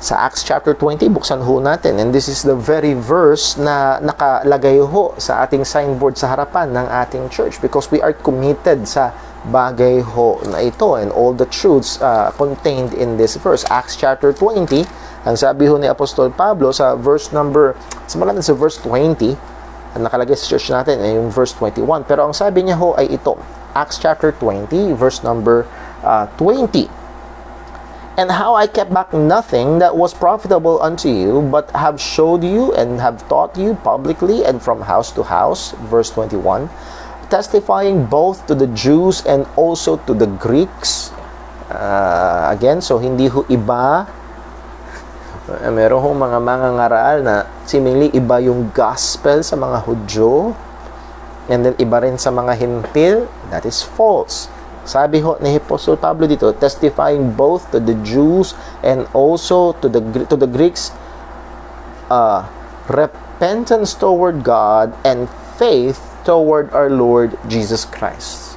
S1: Sa Acts chapter 20, buksan ho natin, and this is the very verse na nakalagay ho sa ating signboard sa harapan ng ating church, because we are committed sa bagay ho na ito and all the truths contained in this verse. Acts chapter 20, ang sabi ho ni Apostol Pablo sa verse number, simulan natin sa verse 20, ang nakalagay sa church natin ay yung verse 21, pero ang sabi niya ho ay ito, Acts chapter 20 verse number 20, and how I kept back nothing that was profitable unto you, but have showed you and have taught you publicly and from house to house, verse 21, testifying both to the Jews and also to the Greeks. Again, so hindi ho iba. Meron ho mga mangangaral na seemingly iba yung gospel sa mga Hudyo, and then iba rin sa mga Hintil. That is false. Sabi ho ni Apostol Pablo dito, testifying both to the Jews and also to the Greeks, repentance toward God and faith toward our Lord Jesus Christ.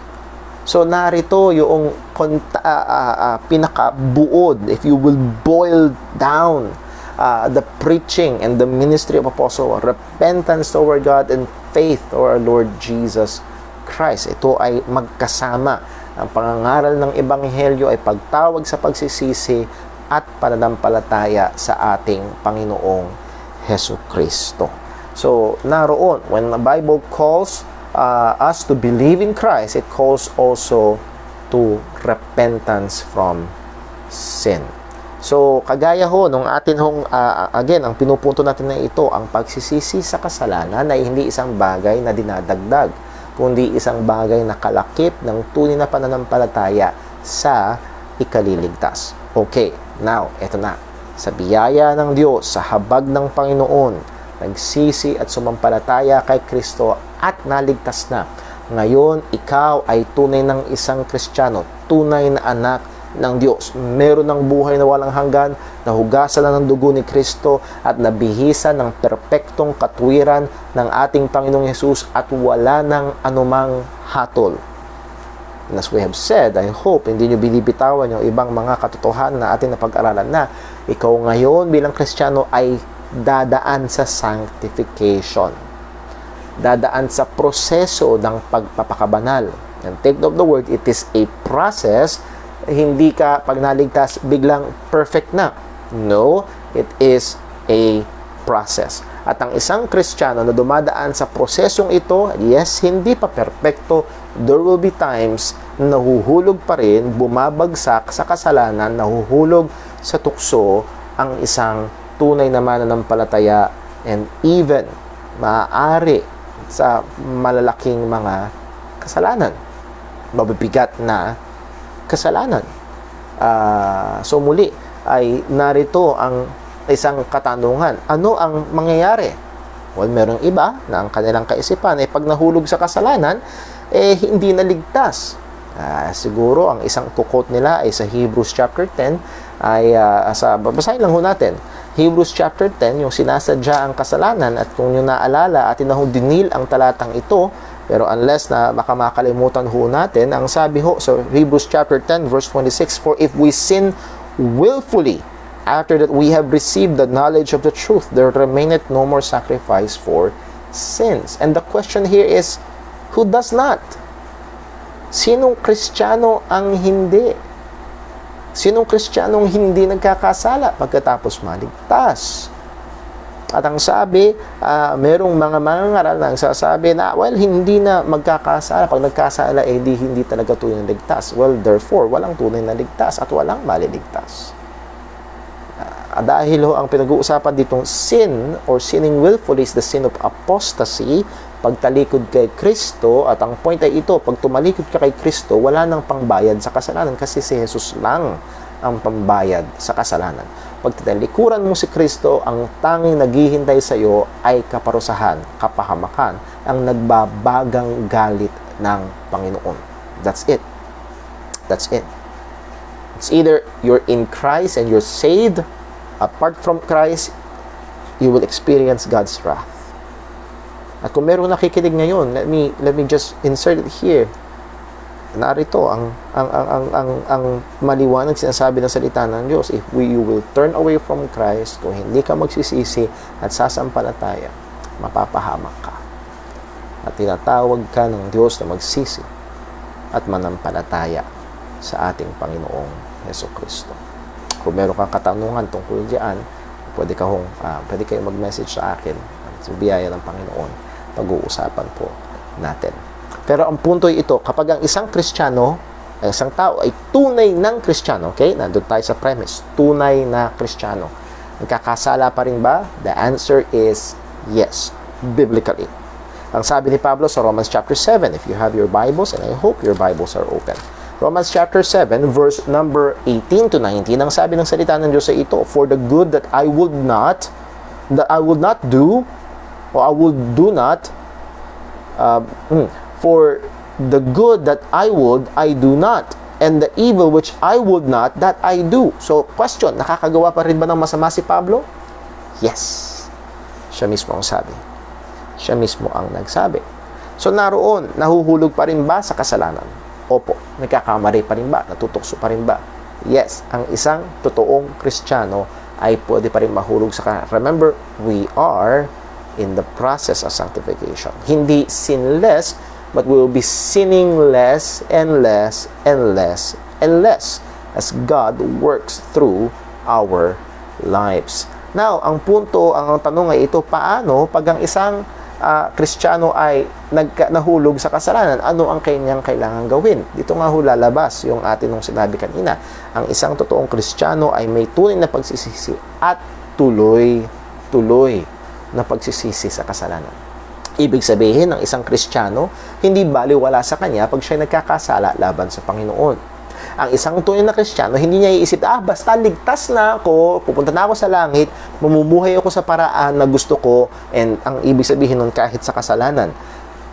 S1: So narito yung pinakabuod, if you will boil down the preaching and the ministry of Apostle, repentance toward God and faith toward our Lord Jesus Christ. Ito ay magkasama. Ang pangangaral ng Ebanghelyo ay pagtawag sa pagsisisi at pananampalataya sa ating Panginoong Hesukristo. So, naroon, when the Bible calls us to believe in Christ, it calls also to repentance from sin. So, kagaya ho, nung atin hong, again, ang pinupunto natin na ito, ang pagsisisi sa kasalanan ay hindi isang bagay na dinadagdag, kundi isang bagay na kalakip ng tunay na pananampalataya sa ikaliligtas. Okay, now, eto na. Sa biyaya ng Diyos, sa habag ng Panginoon, nagsisi at sumampalataya kay Kristo at naligtas na. Ngayon, ikaw ay tunay ng isang Kristiyano, tunay na anak ng Diyos. Meron ng buhay na walang hanggan, nahugasan na ng dugo ni Kristo at nabihisa ng perpektong katwiran ng ating Panginoong Hesus at wala ng anumang hatol. And as we have said, I hope hindi nyo binibitawan yung ibang mga katotohanan na ating napag-aralan na ikaw ngayon bilang Kristiyano ay dadaan sa sanctification. Dadaan sa proseso ng pagpapakabanal. And take note of the word, it is a process. Hindi ka pag naligtas biglang perfect na. No, it is a process. At ang isang Kristiyano na dumadaan sa prosesong ito, yes, hindi pa perfecto. There will be times na nahuhulog pa rin, bumabagsak sa kasalanan, nahuhulog sa tukso ang isang tunay na mananampalataya, and even maaari sa malalaking mga kasalanan, mabibigat na kasalanan. So muli ay narito ang isang katanungan. Ano ang mangyayari? Well, merong iba na ang kanilang kaisipan ay pag nahulog sa kasalanan, hindi naligtas. Siguro ang isang quote nila ay sa Hebrews chapter 10 ay babasahin lang ho natin. Hebrews chapter 10, yung sinasadya ang kasalanan, at kung nyo naalala, atin na ho dinil ang talatang ito. Pero unless na baka makalimutan ho natin, ang sabi ho sa Hebrews chapter 10 verse 26, for if we sin willfully after that we have received the knowledge of the truth, there remaineth no more sacrifice for sins. And the question here is, who does not? Sinong Kristiyano ang hindi? Sinong Kristiyanong hindi nagkakasala pagkatapos maligtas? At ang sabi, merong mga mangangaral na sasabi na, well, hindi na magkakasala. Pag nagkasala, hindi talaga tunay na ligtas. Well, therefore, walang tunay na ligtas at walang maliligtas. Dahil ho, ang pinag-uusapan ditong sin or sinning willfully is the sin of apostasy, pagtalikod kay Kristo. At ang point ay ito, pag tumalikod ka kay Kristo, wala nang pangbayad sa kasalanan kasi si Jesus lang ang pambayad sa kasalanan. Pag tinalikuran mo si Kristo, ang tanging naghihintay sa iyo ay kaparusahan, kapahamakan, ang nagbabagang galit ng Panginoon. That's it. That's it. It's either you're in Christ and you're saved. Apart from Christ, you will experience God's wrath. At kung meron nakikinig ngayon, let me just insert it here. Narito ang maliwanag sinasabi ng salita ng Diyos. If you will turn away from Christ, kung hindi ka magsisisi at sasampalataya, mapapahamak ka. At tinatawag ka ng Diyos na magsisi at manampalataya sa ating Panginoong Hesukristo. Kung meron kang katanungan tungkol diyan, pwede kayong mag-message sa akin. Sa biyaya ng Panginoon, pag-uusapan po natin. Pero ang punto ay ito, kapag ang isang Kristiyano, isang tao ay tunay ng Kristiyano, okay? Nandun tayo sa premise, tunay na Kristiyano. Nagkakasala pa rin ba? The answer is yes, biblically. Ang sabi ni Pablo sa Romans chapter 7, if you have your Bibles, and I hope your Bibles are open. Romans chapter 7, verse number 18 to 19, ang sabi ng salita ng Diyos ay ito, for the good that I would not do, or I would do not, for the good that I would, I do not. And the evil which I would not, that I do. So, question, nakakagawa pa rin ba ng masama si Pablo? Yes. Siya mismo ang sabi. Siya mismo ang nagsabi. So, naroon, nahuhulog pa rin ba sa kasalanan? Opo. Nagkakamali pa rin ba? Natutukso pa rin ba? Yes. Ang isang totoong Kristiyano ay pwede pa rin mahulog sa kasalanan. Remember, we are in the process of sanctification. Hindi sinless, but we will be sinning less and less and less and less as God works through our lives. Now, ang punto, ang tanong ay ito, paano pag ang isang Kristiyano ay nahulog sa kasalanan? Ano ang kanyang kailangan gawin? Dito nga lalabas yung atin nung sinabi kanina. Ang isang totoong Kristiyano ay may tunay na pagsisisi at tuloy na pagsisisi sa kasalanan. Ibig sabihin, ng isang Kristiyano, hindi baliwala sa kanya pag siya nagkakasala laban sa Panginoon. Ang isang tunay na Kristiyano, hindi niya iisip, basta ligtas na ako, pupunta na ako sa langit, mamumuhay ako sa paraan na gusto ko, and ang ibig sabihin nun kahit sa kasalanan.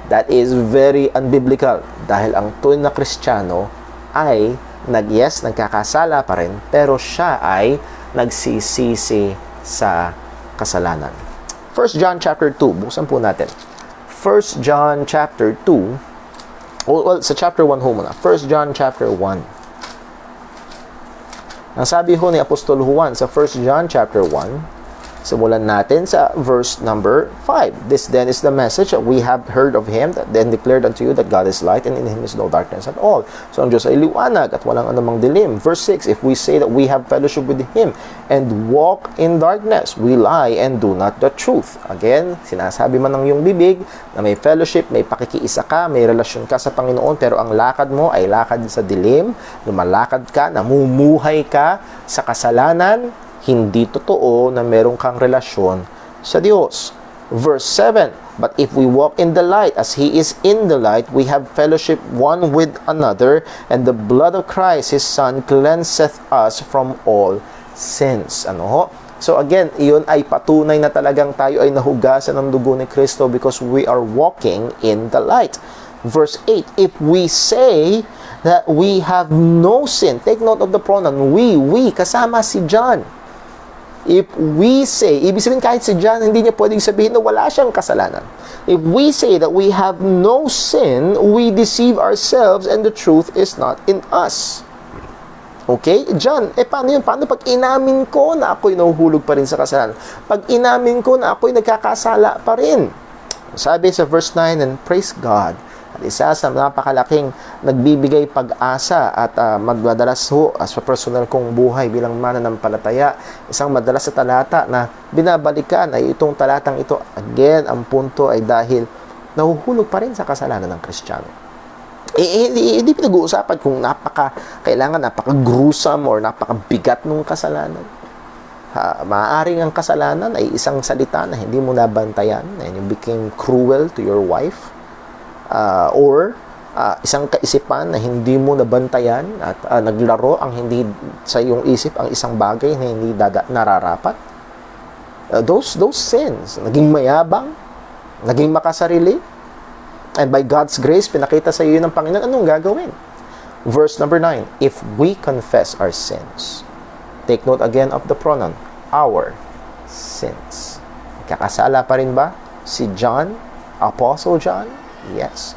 S1: That is very unbiblical. Dahil ang tunay na Kristiyano ay nagkakasala pa rin, pero siya ay nagsisisi sa kasalanan. 1 John chapter 2, buksan po natin. 1 John chapter 2, well, sa chapter 1 ho muna. 1 John chapter 1. Ang sabi ho ni Apostol Juan sa 1 John chapter 1, simulan natin sa verse number 5. This then is the message that we have heard of Him, that then declared unto you that God is light, and in Him is no darkness at all. So ang Diyos ay liwanag at walang anumang dilim. Verse 6, if we say that we have fellowship with Him and walk in darkness, we lie and do not the truth. Again, sinasabi man ng iyong bibig na may fellowship, may pakikiisa ka, may relasyon ka sa Panginoon, pero ang lakad mo ay lakad sa dilim, lumalakad ka, namumuhay ka sa kasalanan, hindi totoo na meron kang relasyon sa Diyos. Verse 7, but if we walk in the light as He is in the light, we have fellowship one with another, and the blood of Christ, His Son, cleanseth us from all sins. Ano ho? So again, iyon ay patunay na talagang tayo ay nahugasan ng dugo ni Kristo because we are walking in the light. Verse 8, if we say that we have no sin, take note of the pronoun we, kasama si John. If we say, ibig sabihin kahit si John, hindi niya pwedeng sabihin na wala siyang kasalanan. If we say that we have no sin, we deceive ourselves and the truth is not in us. Okay? John, paano yun? Paano pag inamin ko na ako'y nahuhulog pa rin sa kasalanan? Pag inamin ko na ako'y nagkakasala pa rin. Sabi sa verse 9, and praise God, at isa sa napakalaking nagbibigay pag-asa at magmadalas ho sa personal kong buhay bilang mananampalataya, isang madalas sa talata na binabalikan ay itong talatang ito. Again, ang punto ay dahil nahuhulog pa rin sa kasalanan ng Kristiyano. Hindi pinag-uusapan kung kailangan napaka-gruesome or napakabigat ng kasalanan. Maaaring ang kasalanan ay isang salita na hindi mo nabantayan and you became cruel to your wife. Or isang kaisipan na hindi mo nabantayan at naglaro ang hindi sa iyong isip ang isang bagay na hindi nararapat. Those sins, naging mayabang, naging makasarili, and by God's grace, pinakita sa iyo ng Panginoon, anong gagawin? Verse number 9, if we confess our sins, take note again of the pronoun, our sins. Kakasala pa rin ba si John, Apostle John? Yes.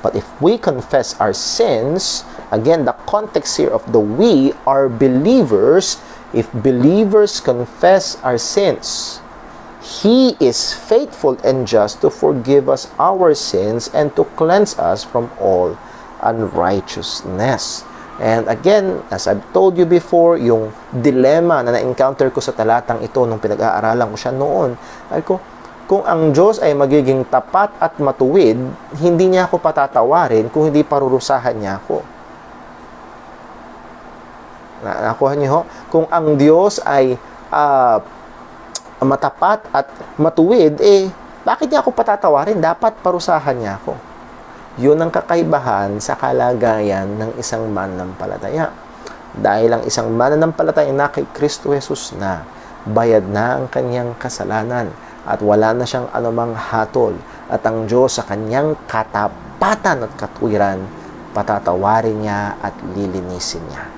S1: But if we confess our sins, again, the context here of the we are believers. If believers confess our sins, He is faithful and just to forgive us our sins and to cleanse us from all unrighteousness. And again, as I've told you before, yung dilemma na na-encounter ko sa talatang ito nung pinag-aaralan ko siya noon, ay ko, kung ang Diyos ay magiging tapat at matuwid, hindi niya ako patatawarin kung hindi parurusahan niya ako. Nakuha niyo ho? Kung ang Diyos ay matapat at matuwid, bakit niya ako patatawarin? Dapat parusahan niya ako. Yun ang kakaibahan sa kalagayan ng isang mananampalataya. Dahil ang isang mananampalataya na kay Kristo Jesus na, bayad na ang kanyang kasalanan at wala na siyang anumang hatol, at ang Diyos sa kanyang katapatan at katwiran, patatawarin niya at lilinisin niya.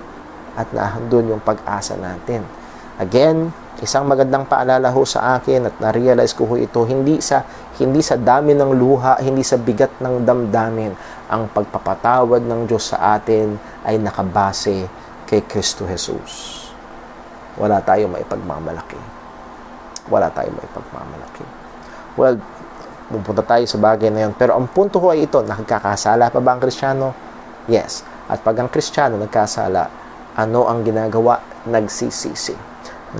S1: At nahandun yung pag-asa natin. Again, isang magandang paalala ho sa akin at na-realize ko ho ito, hindi sa dami ng luha, hindi sa bigat ng damdamin. Ang pagpapatawad ng Diyos sa atin ay nakabase kay Kristo Jesus. Wala tayong maipagmamalaki. Wala tayong maipagmamalaki. Well, pupunta tayo sa bagay na yun. Pero ang punto ko ay ito, nagkakasala pa ba ang Kristiyano? Yes. At pag ang Kristiyano nagkasala, ano ang ginagawa? Nagsisisi.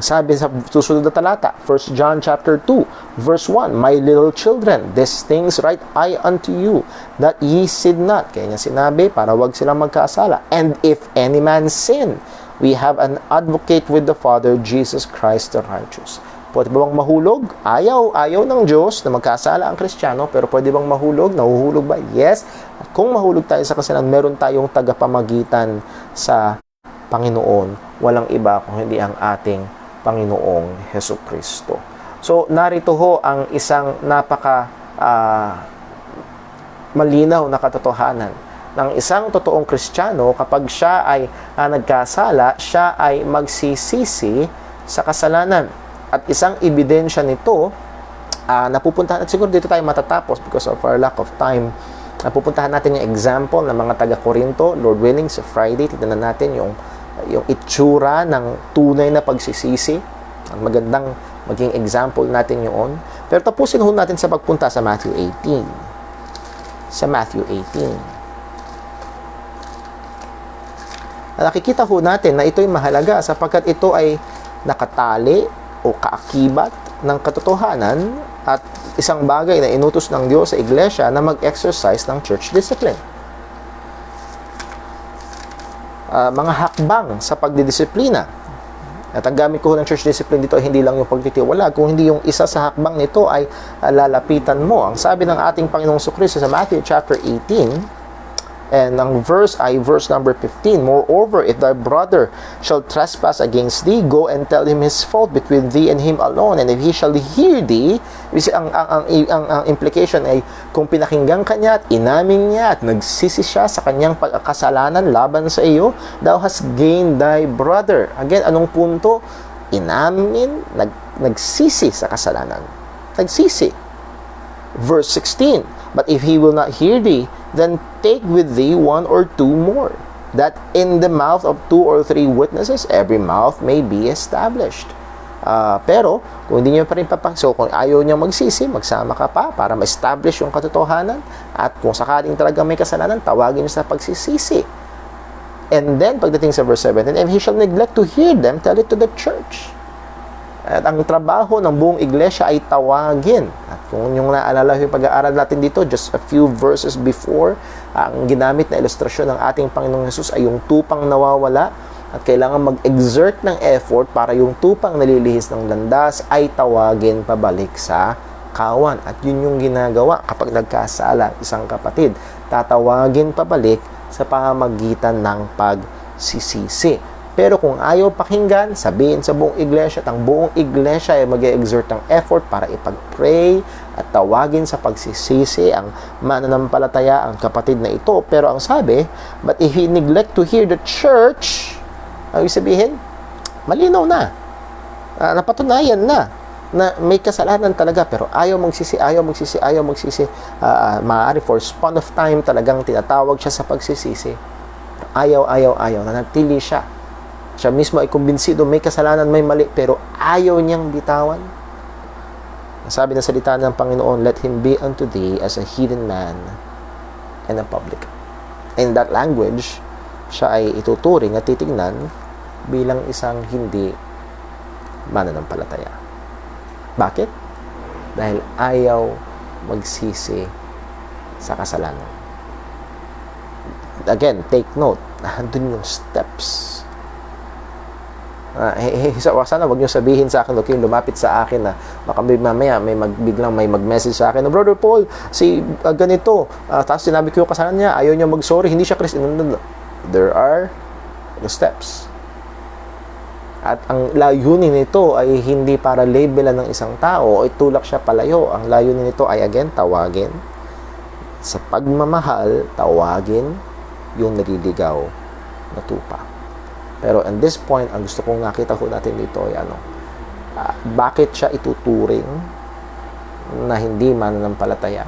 S1: Sabi sa susunod na talata, 1 John chapter 2, verse 1, my little children, these things write I unto you, that ye sin not. Kaya niya sinabi, para wag silang magkasala. And if any man sin, we have an advocate with the Father, Jesus Christ the righteous. Pwede ba bang mahulog? Ayaw ng Diyos na magkasala ang Kristiyano, pero pwede bang mahulog? Nahuhulog ba? Yes. At kung mahulog tayo sa kasalanan, meron tayong tagapamagitan sa Panginoon. Walang iba kung hindi ang ating Panginoong Hesukristo. So, narito ho ang isang malinaw na katotohanan ng isang totoong Kristiyano. Kapag siya ay nagkasala, siya ay magsisisi sa kasalanan. At isang ebidensya nito, napupuntahan, at siguro dito tayo matatapos because of our lack of time, napupuntahan natin yung example ng mga taga-Korinto. Lord willing, sa Friday, tignan natin yung itsura ng tunay na pagsisisi. Ang magandang maging example natin yun. Pero tapusin ho natin sa pagpunta sa Matthew 18. Sa Matthew 18. Nakikita ho natin na ito'y mahalaga sapagkat ito ay nakatali o kaakibat ng katotohanan at isang bagay na inutos ng Diyos sa iglesia na mag-exercise ng church discipline. Mga hakbang sa pagdidisiplina. At ang gamit ko ng church discipline dito ay hindi lang yung pagtitiwala, kung hindi yung isa sa hakbang nito ay lalapitan mo. Ang sabi ng ating Panginoong Jesucristo sa Matthew chapter 18, and ang verse ay verse number 15, moreover, if thy brother shall trespass against thee, go and tell him his fault between thee and him alone. And if he shall hear thee, ang implication ay kung pinakinggan ka niya at inamin niya at nagsisi siya sa kanyang pagkasalanan laban sa iyo, thou hast gained thy brother. Again, anong punto? Inamin, nagsisi sa kasalanan. Nagsisi. Verse 16, but if he will not hear thee, then take with thee one or two more, that in the mouth of 2 or 3 witnesses every mouth may be established. Pero kung hindi niyo pa rin so kung ayaw niya magsisi, magsama ka pa para ma-establish yung katotohanan, at kung sakaling talaga may kasalanan, tawagin niyo sa pagsisisi. And then pagdating sa verse 17, if he shall neglect to hear them, tell it to the church. At ang trabaho ng buong iglesia ay tawagin. At kung yung naalala yung pag-aaral natin dito, just a few verses before, ang ginamit na ilustrasyon ng ating Panginoong Jesus ay yung tupang nawawala at kailangan mag-exert ng effort para yung tupang nalilihis ng landas ay tawagin pabalik sa kawan. At yun yung ginagawa kapag nagkasala isang kapatid. Tatawagin pabalik sa pamamagitan ng pagsisisi. Pero kung ayaw pakinggan, sabihin sa buong iglesia at ang buong iglesia ay mag-exert ng effort para ipag-pray at tawagin sa pagsisisi ang mananampalataya, ang kapatid na ito. Pero ang sabi, but if he neglect to hear the church, ang sabihin, malinaw na. Napatunayan na may kasalanan talaga pero ayaw magsisi. Maaari for span of time talagang tinatawag siya sa pagsisisi. Ayaw, nanatili siya. Siya mismo ay kumbinsido, may kasalanan, may mali, pero ayaw niyang bitawan. Sabi ng salita ng Panginoon, let him be unto thee as a hidden man and a public. In that language, siya ay ituturing at titignan bilang isang hindi mananampalataya. Bakit? Dahil ayaw magsisi sa kasalanan. Again, take note, nandun yung steps. Sana wag niyo sabihin sa akin, okay, lumapit sa akin na baka mamaya biglang may mag-message sa akin, no, Brother Paul, si ganito, tapos sinabi ko yung kasalanan niya, ayaw niya mag-sorry, hindi siya Christian. No. There are the steps. At ang layunin nito ay hindi para labelan ng isang tao o itulak siya palayo. Ang layunin nito ay again, tawagin. Sa pagmamahal, tawagin yung naliligaw na tupa. Pero at this point, ang gusto kong nakita ko natin dito ay bakit siya ituturing na hindi mananampalataya?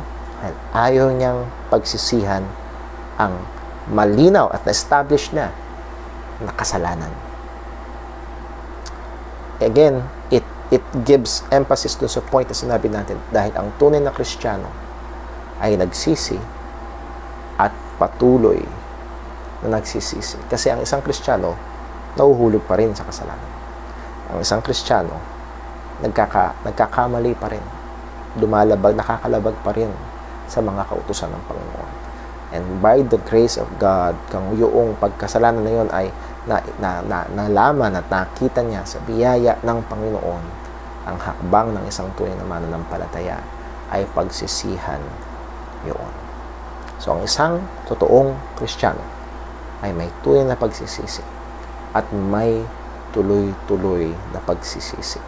S1: Ayaw niyang pagsisihan ang malinaw at na-establish na kasalanan. Again, it gives emphasis dun sa point na sinabi natin dahil ang tunay na Kristiyano ay nagsisi at patuloy na nagsisisi. Kasi ang isang Kristiyano nahuhulog pa rin sa kasalanan. Ang isang Kristiyano nagkakamali pa rin. Nakakalabag pa rin sa mga kautusan ng Panginoon. And by the grace of God, kung yung pagkasalanan na yun ay nalaman at nakita niya sa biyaya ng Panginoon, ang hakbang ng isang tunay na mananampalataya ay pagsisihan yun. So, ang isang totoong Kristiyano ay may tunay na pagsisisi at may tuloy-tuloy na pagsisisi.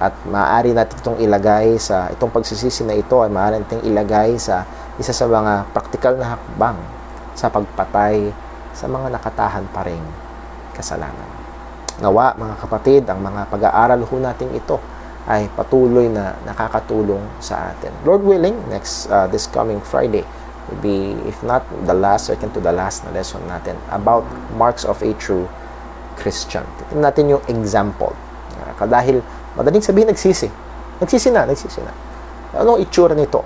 S1: At maaari natin itong ilagay sa, itong pagsisisi na ito ay maaari natin ilagay sa isa sa mga praktikal na hakbang sa pagpatay sa mga nakatahan pa ring kasalanan. Nawa, mga kapatid, ang mga pag-aaral ho natin ito ay patuloy na nakakatulong sa atin. Lord willing, this coming Friday will be, if not the last, second to the last na lesson natin about marks of a true Christian. Titignan natin yung example. Dahil madaling sabihin, nagsisi na. Anong itsura nito?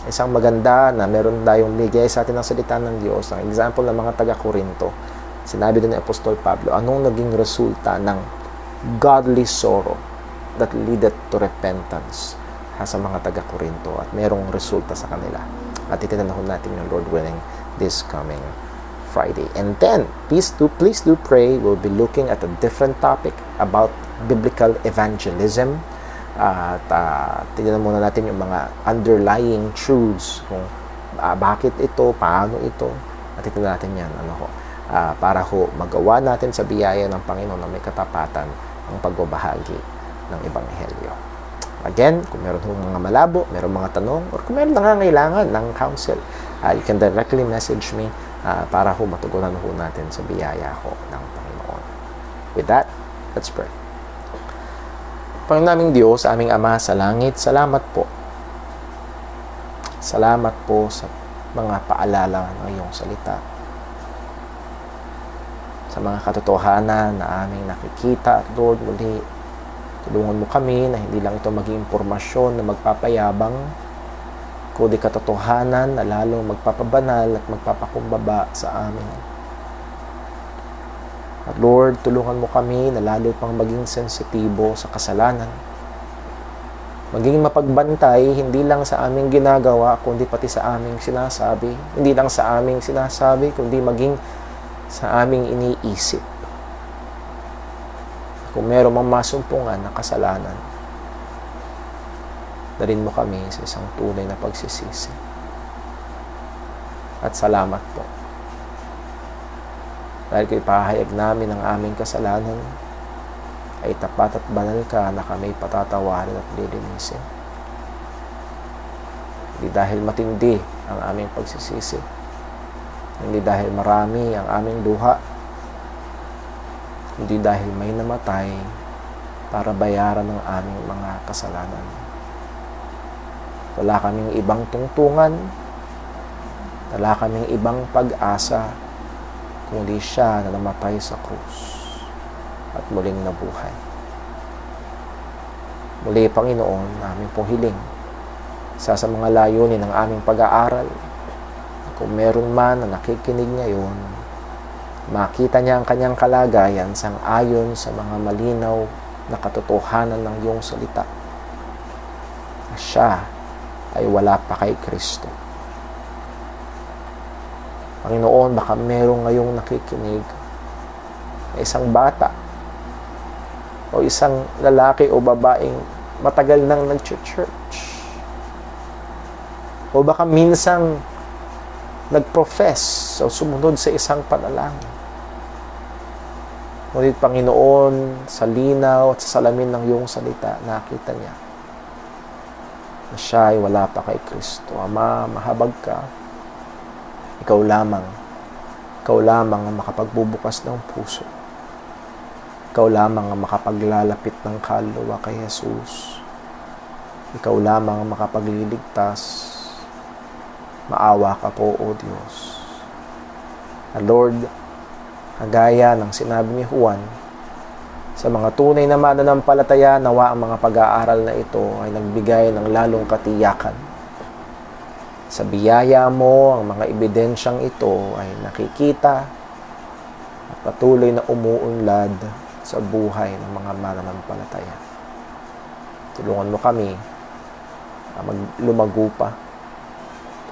S1: Isang maganda na meron tayong bigay sa atin ng salita ng Diyos, ang example ng mga taga-Korinto. Sinabi din ni Apostol Pablo, anong naging resulta ng godly sorrow that leadeth to repentance sa mga taga-Korinto, at merong resulta sa kanila. At itinanahon natin yung Lord willing this coming Friday. And then, please do pray. We'll be looking at a different topic about biblical evangelism. At tignan muna natin yung mga underlying truths kung bakit ito, paano ito. At tignan natin yan para magawa natin sa biyaya ng Panginoon na may katapatan ang pagbabahagi ng Ebanghelyo. Again, kung meron mga malabo, meron mga tanong, or kung meron nangangailangan ng counsel, you can directly message me para matugunan natin sa biyaya ng Panginoon. With that, let's pray. Panginoon naming Diyos, aming Ama sa langit, salamat po. Salamat po sa mga paalala ng iyong salita. Sa mga katotohanan na aming nakikita, Lord, muli, tulungan mo kami na hindi lang ito maging impormasyon na magpapayabang, kundi katotohanan na lalong magpapabanal at magpapakumbaba sa amin. At Lord, tulungan mo kami na lalo pang maging sensitibo sa kasalanan. Maging mapagbantay, hindi lang sa aming ginagawa, kundi pati sa aming sinasabi. Hindi lang sa aming sinasabi, kundi maging sa aming iniisip. Kung meron mang masumpungan na kasalanan, dalhin mo kami sa isang tunay na pagsisisi. At salamat po. Dahil kung ipahayag namin ang aming kasalanan, ay tapat at banal ka na kami patatawarin at lilinisin. Hindi dahil matindi ang aming pagsisisi, hindi dahil marami ang aming luha, hindi dahil may namatay para bayaran ng aming mga kasalanan. Wala kaming ibang tungtungan, wala kaming ibang pag-asa, kundi siya na namatay sa krus at muling nabuhay. Muli, Panginoon, namin pong hiling, isa sa mga layunin ng aming pag-aaral, kung meron man na nakikinig ngayon, makita niya ang kanyang kalagayan sang-ayon sa mga malinaw na katotohanan ng iyong salita. Siya ay wala pa kay Kristo. Panginoon, baka merong ngayong nakikinig na isang bata o isang lalaki o babaeng matagal nang nag-church. O baka minsang nag-profess o sumunod sa isang panalangin. Ngunit Panginoon, sa linaw at sa salamin ng iyong salita, nakita niya na siya ay wala pa kay Kristo. Ama, mahabag ka. Ikaw lamang ang makapagbubukas ng puso. Ikaw lamang ang makapaglalapit ng kaluluwa kay Jesus. Ikaw lamang ang makapagliligtas. Maawa ka po, O Diyos. Lord, kagaya ng sinabi ni Juan, sa mga tunay na mananampalataya, nawa ang mga pag-aaral na ito ay nagbigay ng lalong katiyakan. Sa biyaya mo, ang mga ebidensyang ito ay nakikita at patuloy na umuunlad sa buhay ng mga mananampalataya. Tulungan mo kami na lumago pa.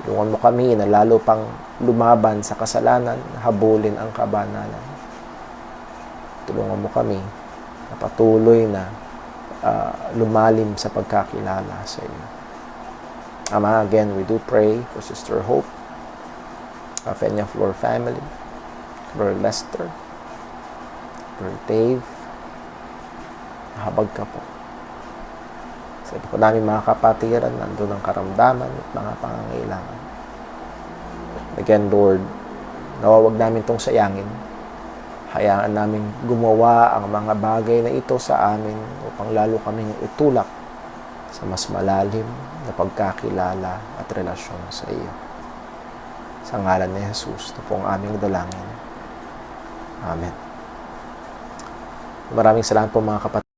S1: Tulungan mo kami na lalo pang lumaban sa kasalanan, habulin ang kabanalan. Tulungan mo kami na patuloy na lumalim sa pagkakilala sa iyo. Ama, again, we do pray for Sister Hope, Fenya Flor family, Brother Lester, Brother Dave. Mahabag ka po. Sa iba ko namin mga kapatiran, nandun ang karamdaman at mga pangangailangan. Again, Lord, nawawag namin itong sayangin. Hayaan namin gumawa ang mga bagay na ito sa amin upang lalo kami itulak sa mas malalim na pagkakilala at relasyon sa iyo. Sa ngalan ni Jesus, ito po ang aming dalangin. Amen. Maraming salamat po mga kapatid.